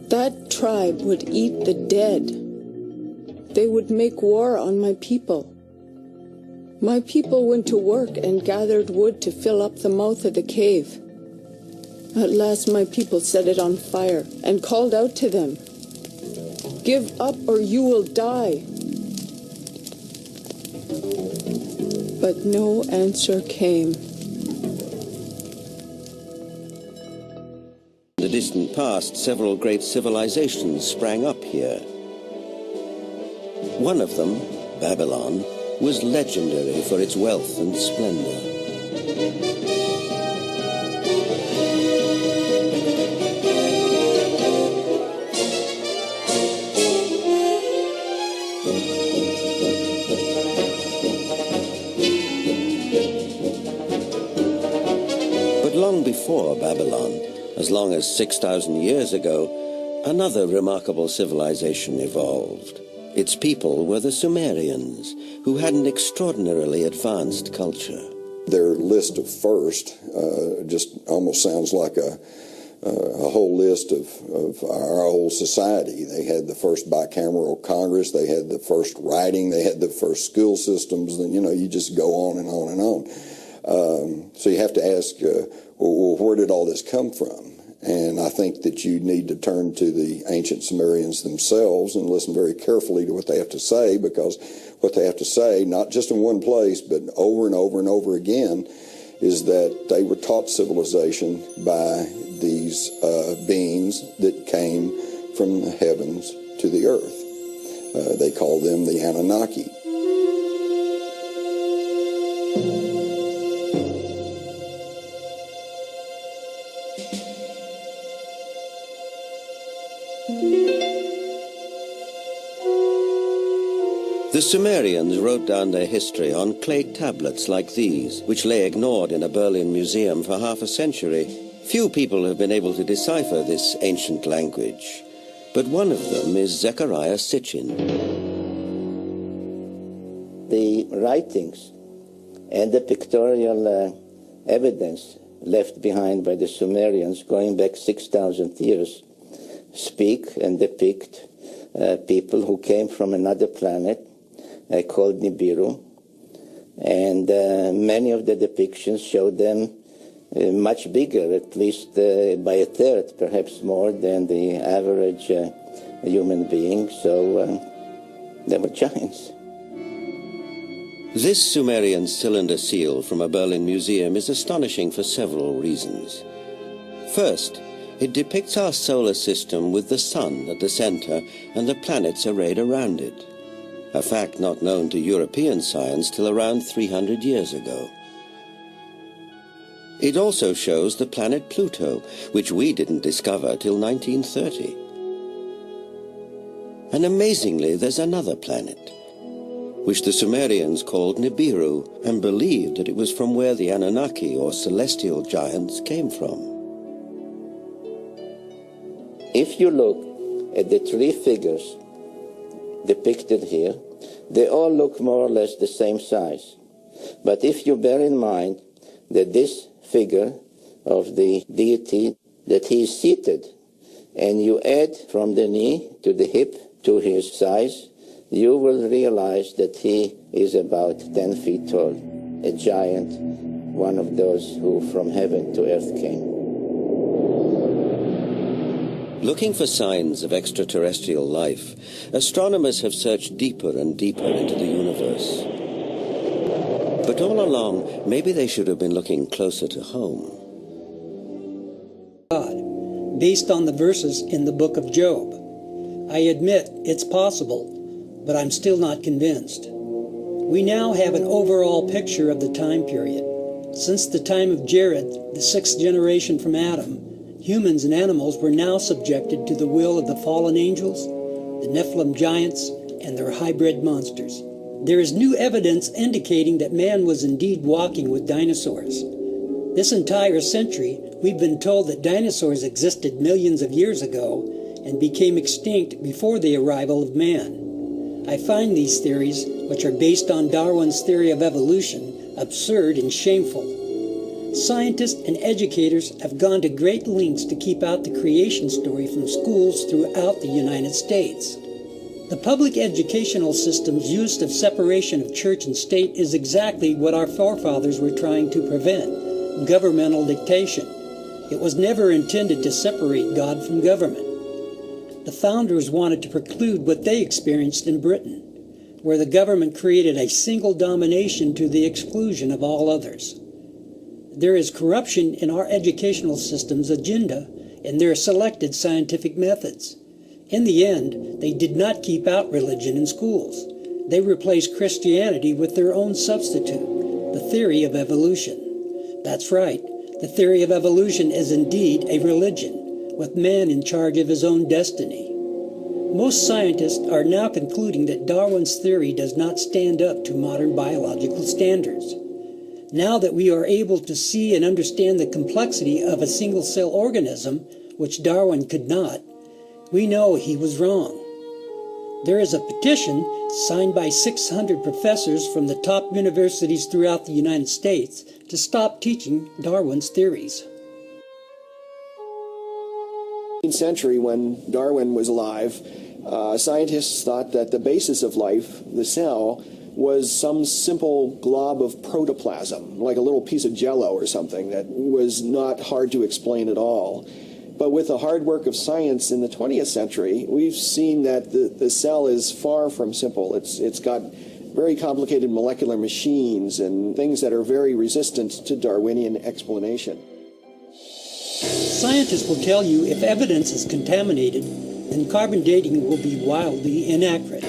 That tribe would eat the dead. They would make war on my people. My people went to work and gathered wood to fill up the mouth of the cave. At last my people set it on fire and called out to them, "Give up or you will die." But no answer came. In the distant past, several great civilizations sprang up here. One of them, Babylon, was legendary for its wealth and splendor. But long before Babylon, as long as 6,000 years ago, another remarkable civilization evolved. Its people were the Sumerians, who had an extraordinarily advanced culture. Their list of first just almost sounds like a whole list of our whole society. They had the first bicameral Congress, they had the first writing, they had the first school systems, and you just go on and on and on. So you have to ask, well, where did all this come from? And I think that you need to turn to the ancient Sumerians themselves and listen very carefully to what they have to say, because what they have to say, not just in one place, but over and over and over again, is that they were taught civilization by these beings that came from the heavens to the earth. They call them the Anunnaki. The Sumerians wrote down their history on clay tablets like these, which lay ignored in a Berlin museum for half a century. Few people have been able to decipher this ancient language, but one of them is Zechariah Sitchin. The writings and the pictorial evidence left behind by the Sumerians going back 6,000 years speak and depict people who came from another planet called Nibiru, and many of the depictions show them much bigger, at least by a third, perhaps more than the average human being, so they were giants. This Sumerian cylinder seal from a Berlin museum is astonishing for several reasons. First, it depicts our solar system with the sun at the center and the planets arrayed around it, a fact not known to European science till around 300 years ago. It also shows the planet Pluto, which we didn't discover till 1930. And amazingly, there's another planet, which the Sumerians called Nibiru, and believed that it was from where the Anunnaki, or celestial giants, came from. If you look at the three figures depicted here, they all look more or less the same size. But if you bear in mind that this figure of the deity, that he is seated, and you add from the knee to the hip to his size, you will realize that he is about 10 feet tall, a giant, one of those who from heaven to earth came. Looking for signs of extraterrestrial life, astronomers have searched deeper and deeper into the universe. But all along, maybe they should have been looking closer to home. God, based on the verses in the book of Job. I admit it's possible, but I'm still not convinced. We now have an overall picture of the time period. Since the time of Jared, the sixth generation from Adam, humans and animals were now subjected to the will of the fallen angels, the Nephilim giants, and their hybrid monsters. There is new evidence indicating that man was indeed walking with dinosaurs. This entire century, we've been told that dinosaurs existed millions of years ago and became extinct before the arrival of man. I find these theories, which are based on Darwin's theory of evolution, absurd and shameful. Scientists and educators have gone to great lengths to keep out the creation story from schools throughout the United States. The public educational system's use of separation of church and state is exactly what our forefathers were trying to prevent: governmental dictation. It was never intended to separate God from government. The founders wanted to preclude what they experienced in Britain, where the government created a single domination to the exclusion of all others. There is corruption in our educational system's agenda and their selected scientific methods. In the end, they did not keep out religion in schools. They replaced Christianity with their own substitute, the theory of evolution. That's right, the theory of evolution is indeed a religion, with man in charge of his own destiny. Most scientists are now concluding that Darwin's theory does not stand up to modern biological standards. Now that we are able to see and understand the complexity of a single-cell organism, which Darwin could not, we know he was wrong. There is a petition signed by 600 professors from the top universities throughout the United States to stop teaching Darwin's theories. In the 19th century, when Darwin was alive, scientists thought that the basis of life, the cell, was some simple glob of protoplasm, like a little piece of jello or something that was not hard to explain at all. But with the hard work of science in the 20th century, we've seen that the cell is far from simple. It's got very complicated molecular machines and things that are very resistant to Darwinian explanation. Scientists will tell you if evidence is contaminated, then carbon dating will be wildly inaccurate.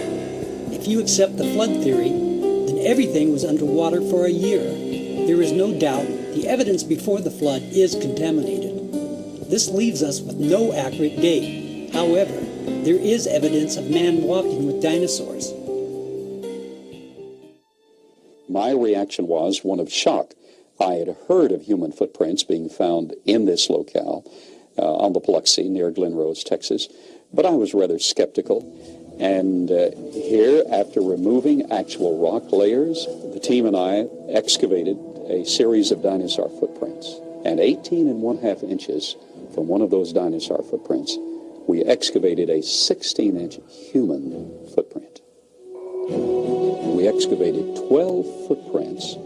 If you accept the flood theory, then everything was underwater for a year. There is no doubt the evidence before the flood is contaminated. This leaves us with no accurate date. However, there is evidence of man walking with dinosaurs. My reaction was one of shock. I had heard of human footprints being found in this locale on the Biloxi near Glen Rose, Texas, but I was rather skeptical. And here, after removing actual rock layers, the team and I excavated a series of dinosaur footprints. And 18.5 inches from one of those dinosaur footprints, we excavated a 16-inch human footprint. We excavated 12 footprints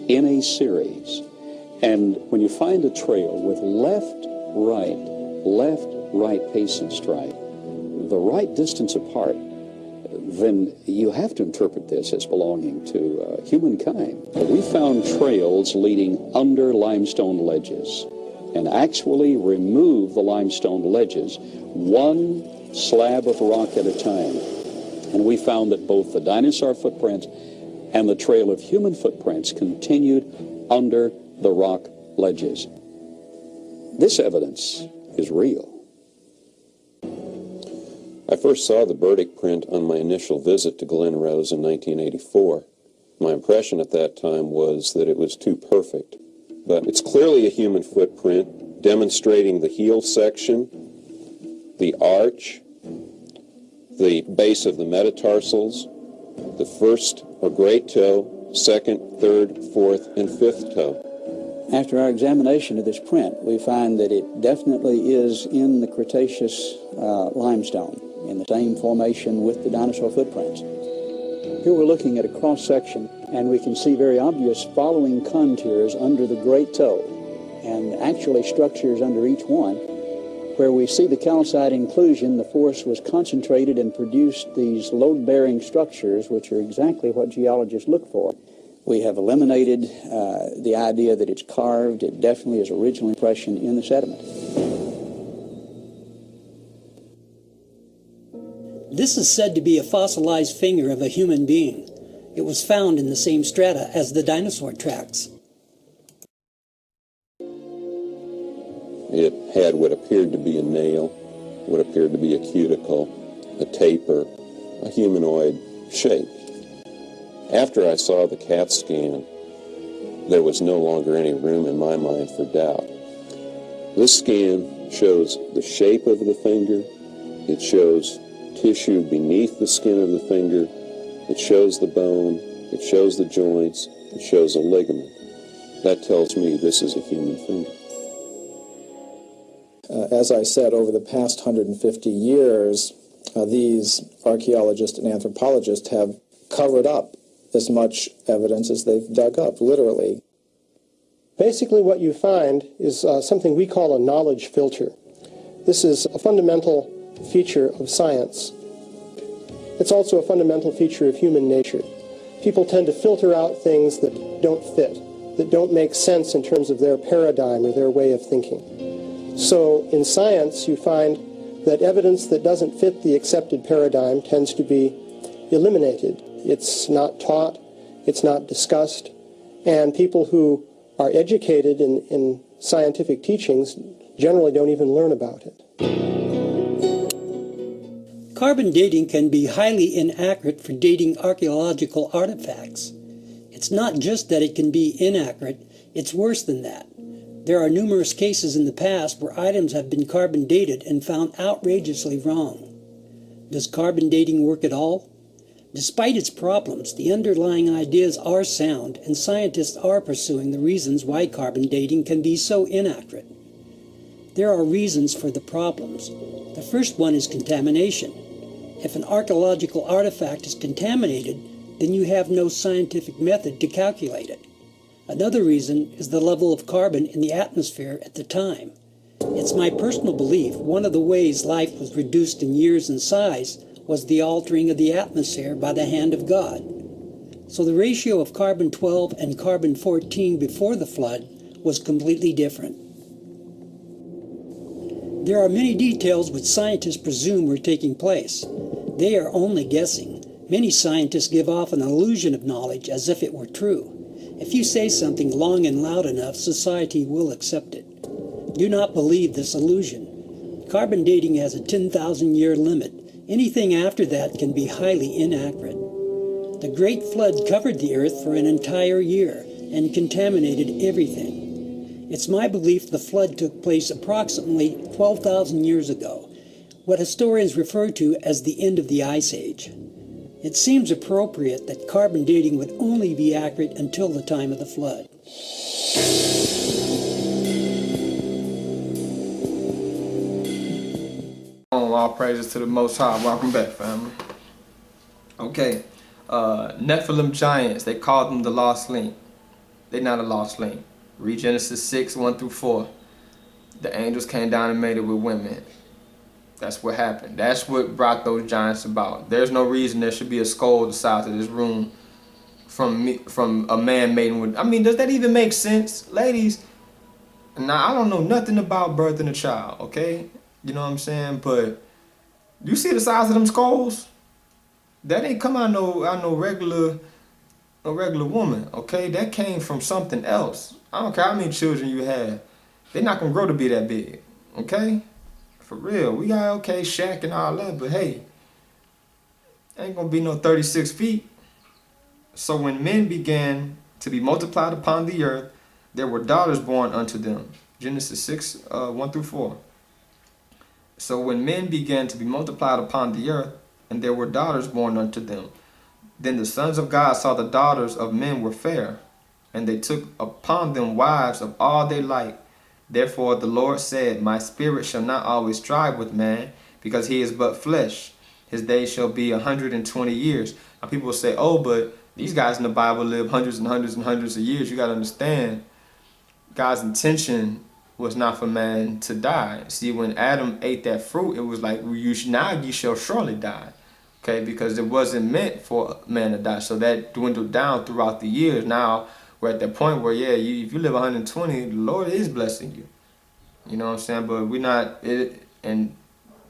in a series. And when you find a trail with left-right pace and stride, the right distance apart, then you have to interpret this as belonging to humankind. We found trails leading under limestone ledges and actually removed the limestone ledges one slab of rock at a time. And we found that both the dinosaur footprints and the trail of human footprints continued under the rock ledges. This evidence is real. I first saw the Burdick print on my initial visit to Glen Rose in 1984. My impression at that time was that it was too perfect. But it's clearly a human footprint demonstrating the heel section, the arch, the base of the metatarsals, the first or great toe, second, third, fourth, and fifth toe. After our examination of this print, we find that it definitely is in the Cretaceous limestone, in the same formation with the dinosaur footprints. Here we're looking at a cross-section, and we can see very obvious following contours under the great toe, and actually structures under each one. Where we see the calcite inclusion, the force was concentrated and produced these load-bearing structures, which are exactly what geologists look for. We have eliminated the idea that it's carved. It definitely is original impression in the sediment. This is said to be a fossilized finger of a human being. It was found in the same strata as the dinosaur tracks. It had what appeared to be a nail, what appeared to be a cuticle, a taper, a humanoid shape. After I saw the CAT scan, there was no longer any room in my mind for doubt. This scan shows the shape of the finger, it shows tissue beneath the skin of the finger, it shows the bone, it shows the joints, it shows a ligament. That tells me this is a human finger. As I said, over the past 150 years, these archaeologists and anthropologists have covered up as much evidence as they've dug up, literally. Basically what you find is something we call a knowledge filter. This is a fundamental feature of science. It's also a fundamental feature of human nature. People tend to filter out things that don't fit, that don't make sense in terms of their paradigm or their way of thinking. So in science, you find that evidence that doesn't fit the accepted paradigm tends to be eliminated. It's not taught, it's not discussed, and people who are educated in scientific teachings generally don't even learn about it. Carbon dating can be highly inaccurate for dating archaeological artifacts. It's not just that it can be inaccurate, it's worse than that. There are numerous cases in the past where items have been carbon dated and found outrageously wrong. Does carbon dating work at all? Despite its problems, the underlying ideas are sound, and scientists are pursuing the reasons why carbon dating can be so inaccurate. There are reasons for the problems. The first one is contamination. If an archaeological artifact is contaminated, then you have no scientific method to calculate it. Another reason is the level of carbon in the atmosphere at the time. It's my personal belief one of the ways life was reduced in years and size was the altering of the atmosphere by the hand of God. So the ratio of carbon-12 and carbon-14 before the flood was completely different. There are many details which scientists presume were taking place. They are only guessing. Many scientists give off an illusion of knowledge as if it were true. If you say something long and loud enough, society will accept it. Do not believe this illusion. Carbon dating has a 10,000-year limit. Anything after that can be highly inaccurate. The Great Flood covered the earth for an entire year and contaminated everything. It's my belief the flood took place approximately 12,000 years ago, what historians refer to as the end of the Ice Age. It seems appropriate that carbon dating would only be accurate until the time of the flood. All praises to the Most High. Welcome back, family. Okay, Nephilim giants, they called them the lost link. They're not a lost link. Read Genesis 6, 1 through 4. The angels came down and made it with women. That's what happened. That's what brought those giants about. There's no reason there should be a skull the size of this room from a man mating with. I mean, does that even make sense? Ladies, now I don't know nothing about birthing a child, okay? You know what I'm saying? But you see the size of them skulls? That ain't come out no regular woman, okay? That came from something else. I don't care how many children you have. They're not gonna grow to be that big, okay? For real, we got okay Shaq and all that, but hey, ain't gonna be no 36 feet. So when men began to be multiplied upon the earth, there were daughters born unto them. Genesis 6, 1 through 4. So when men began to be multiplied upon the earth, and there were daughters born unto them, then the sons of God saw the daughters of men were fair, and they took upon them wives of all they liked. Therefore the Lord said, My spirit shall not always strive with man, because he is but flesh. His days shall be 120 years. Now people will say, oh, but these guys in the Bible live hundreds and hundreds and hundreds of years. You got to understand, God's intention was not for man to die. See, when Adam ate that fruit, it was like, now you shall surely die. Okay, because it wasn't meant for man to die. So that dwindled down throughout the years. Now, we're at that point where, yeah, if you live 120, the Lord is blessing you. You know what I'm saying? But we're not, and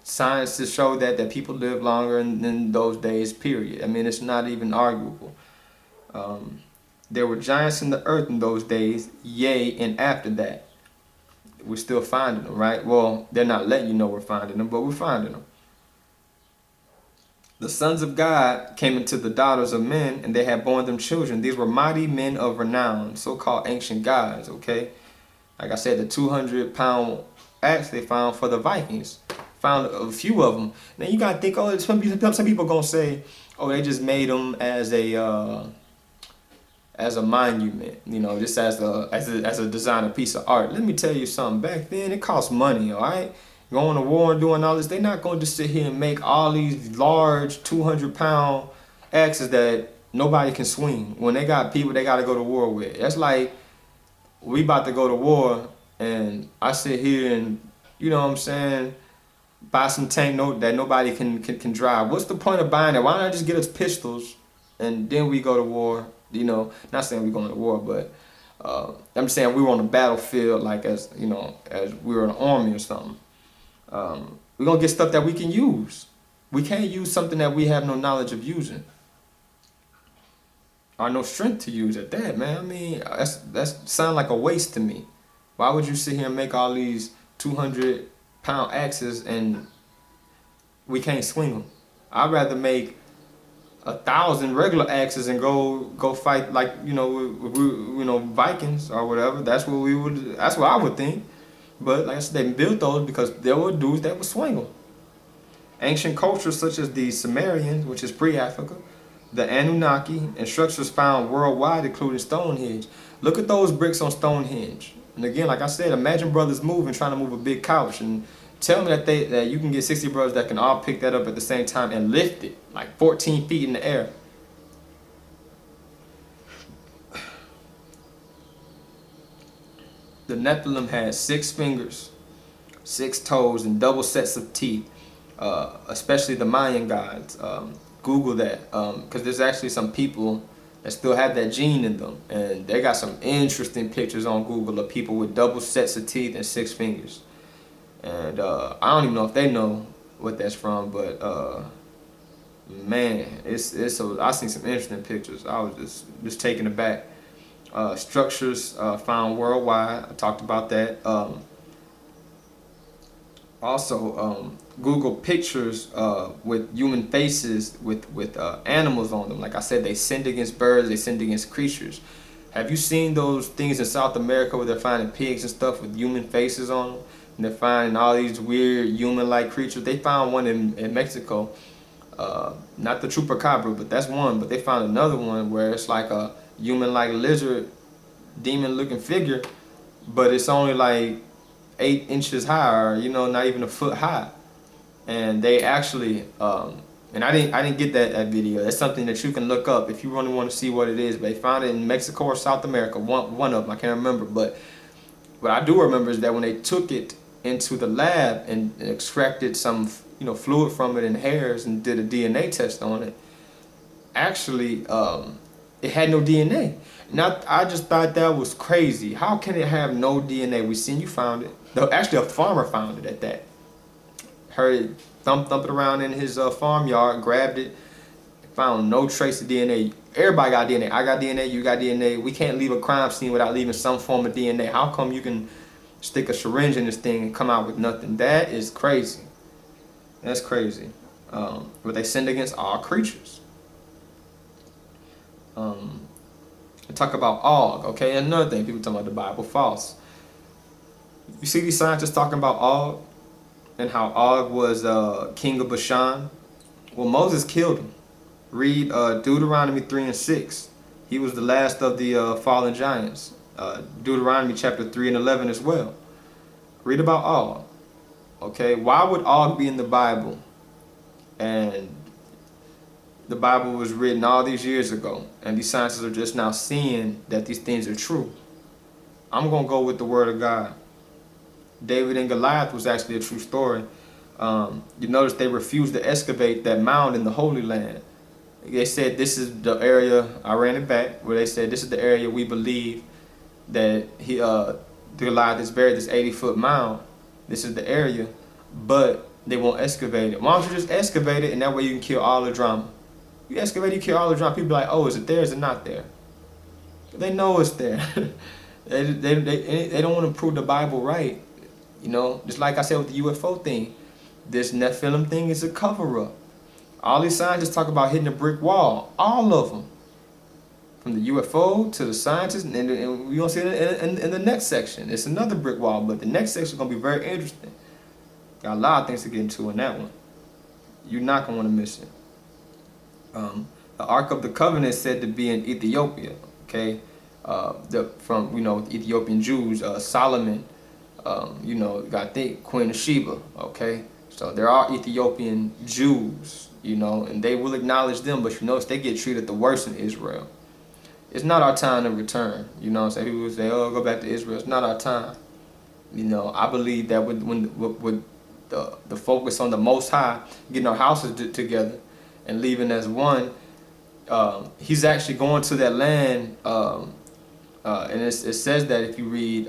science to show that people live longer in those days, period. I mean, it's not even arguable. There were giants in the earth in those days, yea, and after that. We're still finding them, right? Well, they're not letting you know we're finding them, but we're finding them. The sons of God came into the daughters of men, and they had borne them children. These were mighty men of renown, so-called ancient gods, okay? Like I said, the 200-pound axe they found for the Vikings. Found a few of them. Now you gotta think, oh, some people gonna say, oh, they just made them as a monument, you know, just as a designer piece of art. Let me tell you something. Back then, it cost money, all right? Going to war and doing all this, they're not going to sit here and make all these large 200-pound axes that nobody can swing. When they got people they got to go to war with. That's like we about to go to war, and I sit here and, you know what I'm saying, buy some tank that nobody can drive. What's the point of buying it? Why not just get us pistols and then we go to war? You know, not saying we're going to war, but I'm just saying we were on the battlefield, like as we were an army or something. We're going to get stuff that we can use. We can't use something that we have no knowledge of using. Or no strength to use at that, man. I mean, that sounds like a waste to me. Why would you sit here and make all these 200-pound axes and we can't swing them? I'd rather make 1,000 regular axes and go fight, like, you know, Vikings or whatever. That's what I would think. But like I said, they built those because there were dudes that would swing them. Ancient cultures such as the Sumerians, which is pre-Africa, the Anunnaki, and structures found worldwide, including Stonehenge. Look at those bricks on Stonehenge. And again, like I said, imagine brothers moving, trying to move a big couch, and tell me that you can get 60 brothers that can all pick that up at the same time and lift it like 14 feet in the air. The Nephilim had 6 fingers, 6 toes, and double sets of teeth, especially the Mayan gods. Google that, because there's actually some people that still have that gene in them, and they got some interesting pictures on Google of people with double sets of teeth and 6 fingers. And I don't even know if they know what that's from, but man, I've seen some interesting pictures. I was just taken aback. Structures found worldwide. I talked about that. Also, Google pictures with human faces with animals on them. Like I said, they sinned against birds, they sinned against creatures. Have you seen those things in South America where they're finding pigs and stuff with human faces on them? And they're finding all these weird human-like creatures. They found one in Mexico. Not the chupacabra, but that's one. But they found another one where it's like a human-like lizard, demon-looking figure, but it's only like 8 inches high, or, you know, not even a foot high. And they actually, and I didn't get that video. That's something that you can look up if you really want to see what it is. But they found it in Mexico or South America, one of them. I can't remember. But what I do remember is that when they took it into the lab and extracted some, you know, fluid from it and hairs and did a DNA test on it, actually, it had no DNA. Now, I just thought that was crazy. How can it have no DNA? We seen you found it. Actually, a farmer found it at that. Heard it thump it around in his farmyard, grabbed it, found no trace of DNA. Everybody got DNA. I got DNA, you got DNA. We can't leave a crime scene without leaving some form of DNA. How come you can stick a syringe in this thing and come out with nothing? That is crazy. That's crazy. But they sinned against all creatures. Talk about Og, okay? Another thing, people talking about the Bible, false. You see these scientists talking about Og and how Og was king of Bashan? Well, Moses killed him. Read Deuteronomy 3 and 6. He was the last of the fallen giants. Deuteronomy chapter 3 and 11 as well. Read about Og. Okay, why would Og be in the Bible? And the Bible was written all these years ago, and these scientists are just now seeing that these things are true. I'm going to go with the word of God. David and Goliath was actually a true story. You notice they refused to excavate that mound in the Holy Land. They said this is the area, I ran it back, where they said this is the area we believe that Goliath is buried, this 80-foot mound. This is the area. But they won't excavate it. Why don't you just excavate it, and that way you can kill all the drama. You excavate, you kill all the drama. People be like, oh, is it there? Is it not there? They know it's there. they don't want to prove the Bible right. You know, just like I said with the UFO thing, this Nephilim thing is a cover-up. All these scientists talk about hitting a brick wall. All of them. From the UFO to the scientists, and we're going to see it in the next section. It's another brick wall, but the next section is going to be very interesting. Got a lot of things to get into in that one. You're not going to want to miss it. The Ark of the Covenant is said to be in Ethiopia, okay? From, you know, the Ethiopian Jews, Solomon, you know, got the Queen of Sheba, okay? So there are Ethiopian Jews, you know, and they will acknowledge them, but you notice they get treated the worst in Israel. It's not our time to return, you know what I'm saying? People say, oh, go back to Israel. It's not our time. You know, I believe that with the focus on the Most High, getting our houses together and leaving as one, he's actually going to that land, and it says that if you read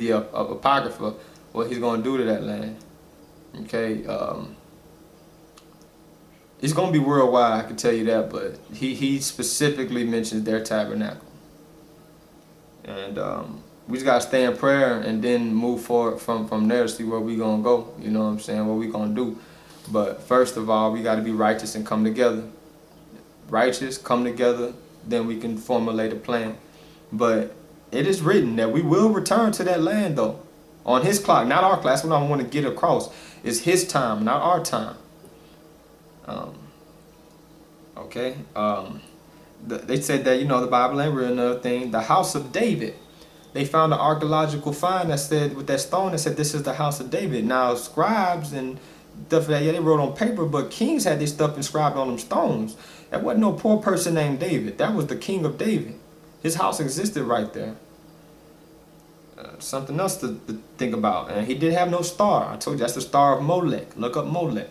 the Apocrypha, what he's going to do to that land. Okay, it's going to be worldwide, I can tell you that, but he specifically mentions their tabernacle. And we just got to stay in prayer and then move forward from there to see where we going to go, you know what I'm saying, what we going to do. But first of all, we got to be righteous and come together. Righteous, come together, then we can formulate a plan. But it is written that we will return to that land, though, on his clock, not our clock. That's what I want to get across. It's his time, not our time. Okay. They said that, you know, the Bible ain't real. Another thing, the house of David. They found an archaeological find that said, with that stone, that said this is the house of David. Now, scribes and stuff like that, yeah, they wrote on paper, but kings had this stuff inscribed on them stones. That wasn't no poor person named David. That was the king of David. His house existed right there. Something else to think about. And he did have no star. I told you, that's the star of Molech. Look up Molech.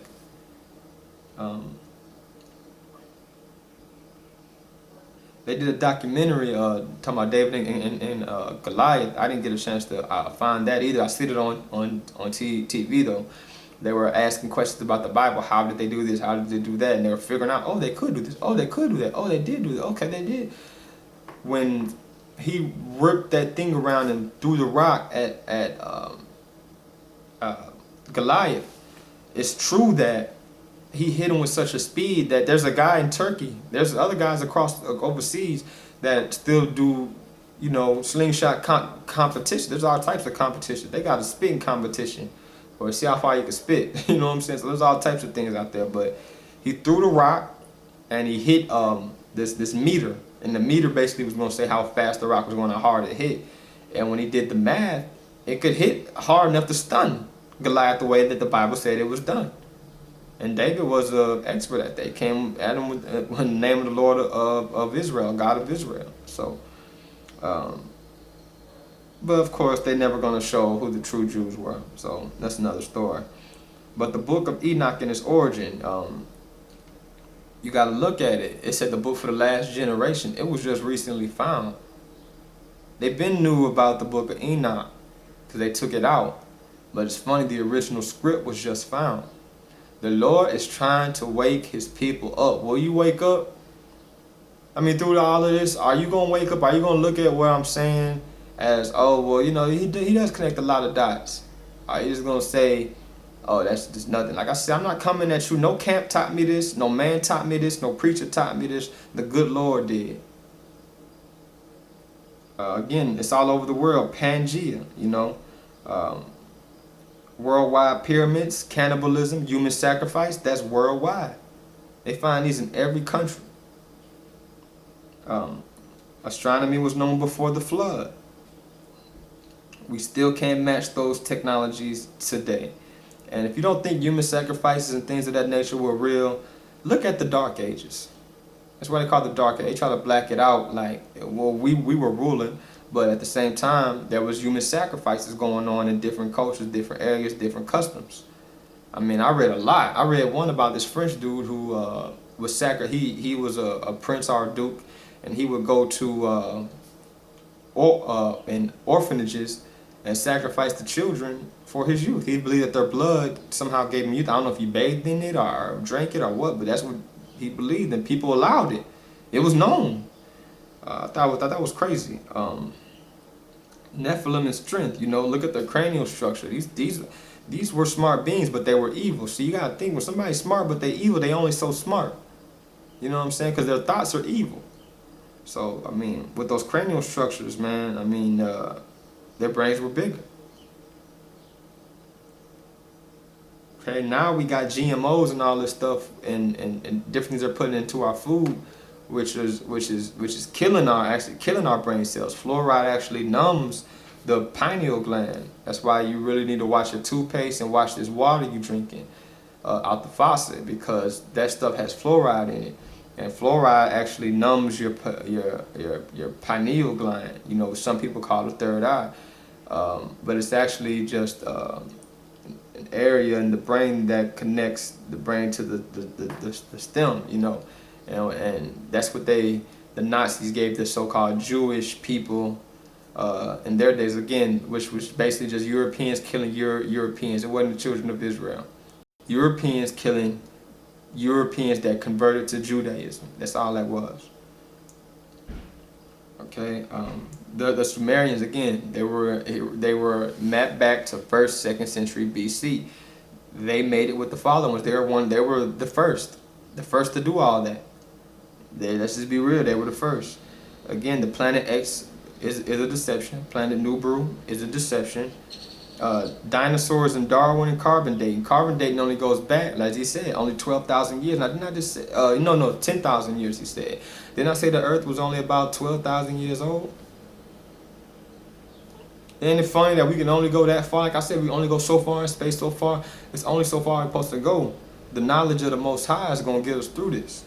They did a documentary talking about David and Goliath. I didn't get a chance to find that either. I see it on TV though. They were asking questions about the Bible. How did they do this? How did they do that? And they were figuring out, oh, they could do this. Oh, they could do that. Oh, they did do that. Okay, they did. When he ripped that thing around and threw the rock at Goliath, it's true that he hit him with such a speed that there's a guy in Turkey, there's other guys across overseas that still do, you know, slingshot competition. There's all types of competition. They got a spitting competition, or see how far you can spit. You know what I'm saying? So there's all types of things out there. But he threw the rock and he hit this meter, and the meter basically was going to say how fast the rock was going, how hard it hit. And when he did the math, it could hit hard enough to stun Goliath the way that the Bible said it was done. And David was an expert at that. He came at him with the name of the Lord of Israel, God of Israel. So, but of course, they're never going to show who the true Jews were. So that's another story. But the book of Enoch and its origin, you got to look at it. It said the book for the last generation. It was just recently found. They've been knew about the book of Enoch because they took it out. But it's funny, the original script was just found. The Lord is trying to wake his people up. Will you wake up? I mean, through all of this, are you going to wake up? Are you going to look at what I'm saying as, oh, well, you know, he does connect a lot of dots? Are you just going to say, oh, that's just nothing? Like I said, I'm not coming at you. No camp taught me this. No man taught me this. No preacher taught me this. The good Lord did. Again, it's all over the world. Pangea, you know. Worldwide pyramids, cannibalism, human sacrifice, that's worldwide. They find these in every country. Astronomy was known before the flood. We still can't match those technologies today. And if you don't think human sacrifices and things of that nature were real, look at the Dark Ages. That's why they call it the Dark Age. They try to black it out like, well, we were ruling. But at the same time, there was human sacrifices going on in different cultures, different areas, different customs. I mean, I read a lot. I read one about this French dude who was he was a prince or a duke, and he would go to in orphanages and sacrifice the children for his youth. He believed that their blood somehow gave him youth. I don't know if he bathed in it or drank it or what, but that's what he believed, and people allowed it. It was known. I thought that was crazy. Nephilim in strength, you know, look at their cranial structure. These were smart beings, but they were evil. So you gotta think, when somebody's smart but they evil, they only so smart. You know what I'm saying? Because their thoughts are evil. So, I mean, with those cranial structures, man, I mean, their brains were bigger. Okay, now we got GMOs and all this stuff, and different things they're putting into our food, which is killing our brain cells. Fluoride actually numbs the pineal gland. That's why you really need to watch your toothpaste and watch this water you drinking out the faucet, because that stuff has fluoride in it, and fluoride actually numbs your pineal gland. You know, some people call it third eye, but it's actually just an area in the brain that connects the brain to the stem, you know, and that's what the Nazis gave the so-called Jewish people in their days, again, which was basically just Europeans killing Europeans. It wasn't the children of Israel. Europeans killing Europeans that converted to Judaism. That's all that was. Okay, the Sumerians, again, they were mapped back to 1st, 2nd century BC. They made it with the followers. They were the first to do all that. Let's just be real, they were the first. Again, the planet X is a deception. Planet Nibiru is a deception. Dinosaurs and Darwin and carbon dating. Carbon dating only goes back, like he said, only 12,000 years. Now, didn't I just say, no, 10,000 years, he said. Didn't I say the Earth was only about 12,000 years old? Isn't it funny that we can only go that far? Like I said, we only go so far in space, so far. It's only so far we're supposed to go. The knowledge of the Most High is going to get us through this.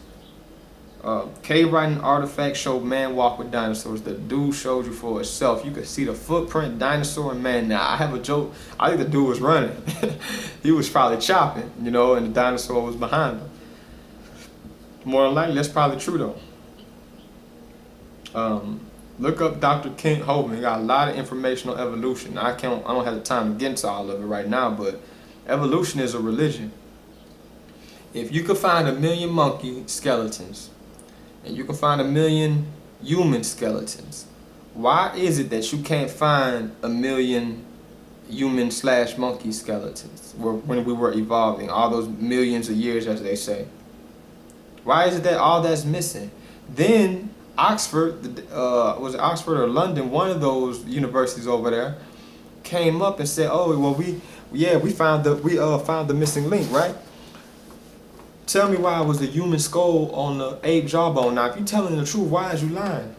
Cave writing artifacts showed man walk with dinosaurs. The dude showed you for itself. You could see the footprint, dinosaur and man. Now, I have a joke. I think the dude was running. He was probably chopping, you know, and the dinosaur was behind him. More than likely, that's probably true, though. Look up Dr. Kent Hovind. He got a lot of information on evolution. I don't have the time to get into all of it right now, but evolution is a religion. If you could find 1 million monkey skeletons, and you can find 1 million human skeletons, why is it that you can't find 1 million human/monkey skeletons when we were evolving, all those millions of years, as they say? Why is it that all that's missing? Then Oxford, was it Oxford or London, one of those universities over there, came up and said, oh, well, we found the missing link, right? Tell me why it was the human skull on the ape jawbone. Now, if you're telling the truth, why is you lying?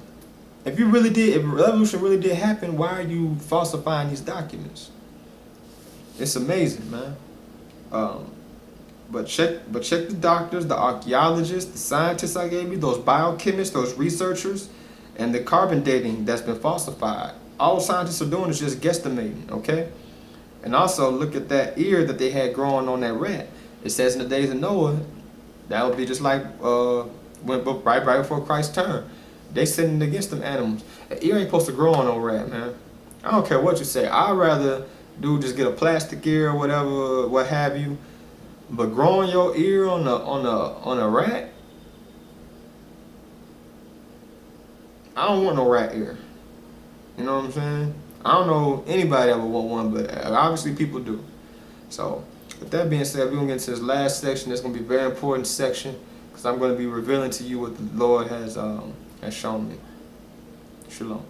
If evolution really did happen, why are you falsifying these documents? It's amazing, man. But check the doctors, the archaeologists, the scientists I gave you, those biochemists, those researchers, and the carbon dating that's been falsified. All scientists are doing is just guesstimating, okay? And also look at that ear that they had growing on that rat. It says in the days of Noah, that would be just like right before Christ's turn. They sinning against them animals. An ear ain't supposed to grow on no rat, man. I don't care what you say. I'd rather just get a plastic ear or whatever, what have you. But growing your ear on a rat, I don't want no rat ear. You know what I'm saying? I don't know anybody that would want one, but obviously people do. So, with that being said, we're going to get into this last section. It's going to be a very important section because I'm going to be revealing to you what the Lord has shown me. Shalom.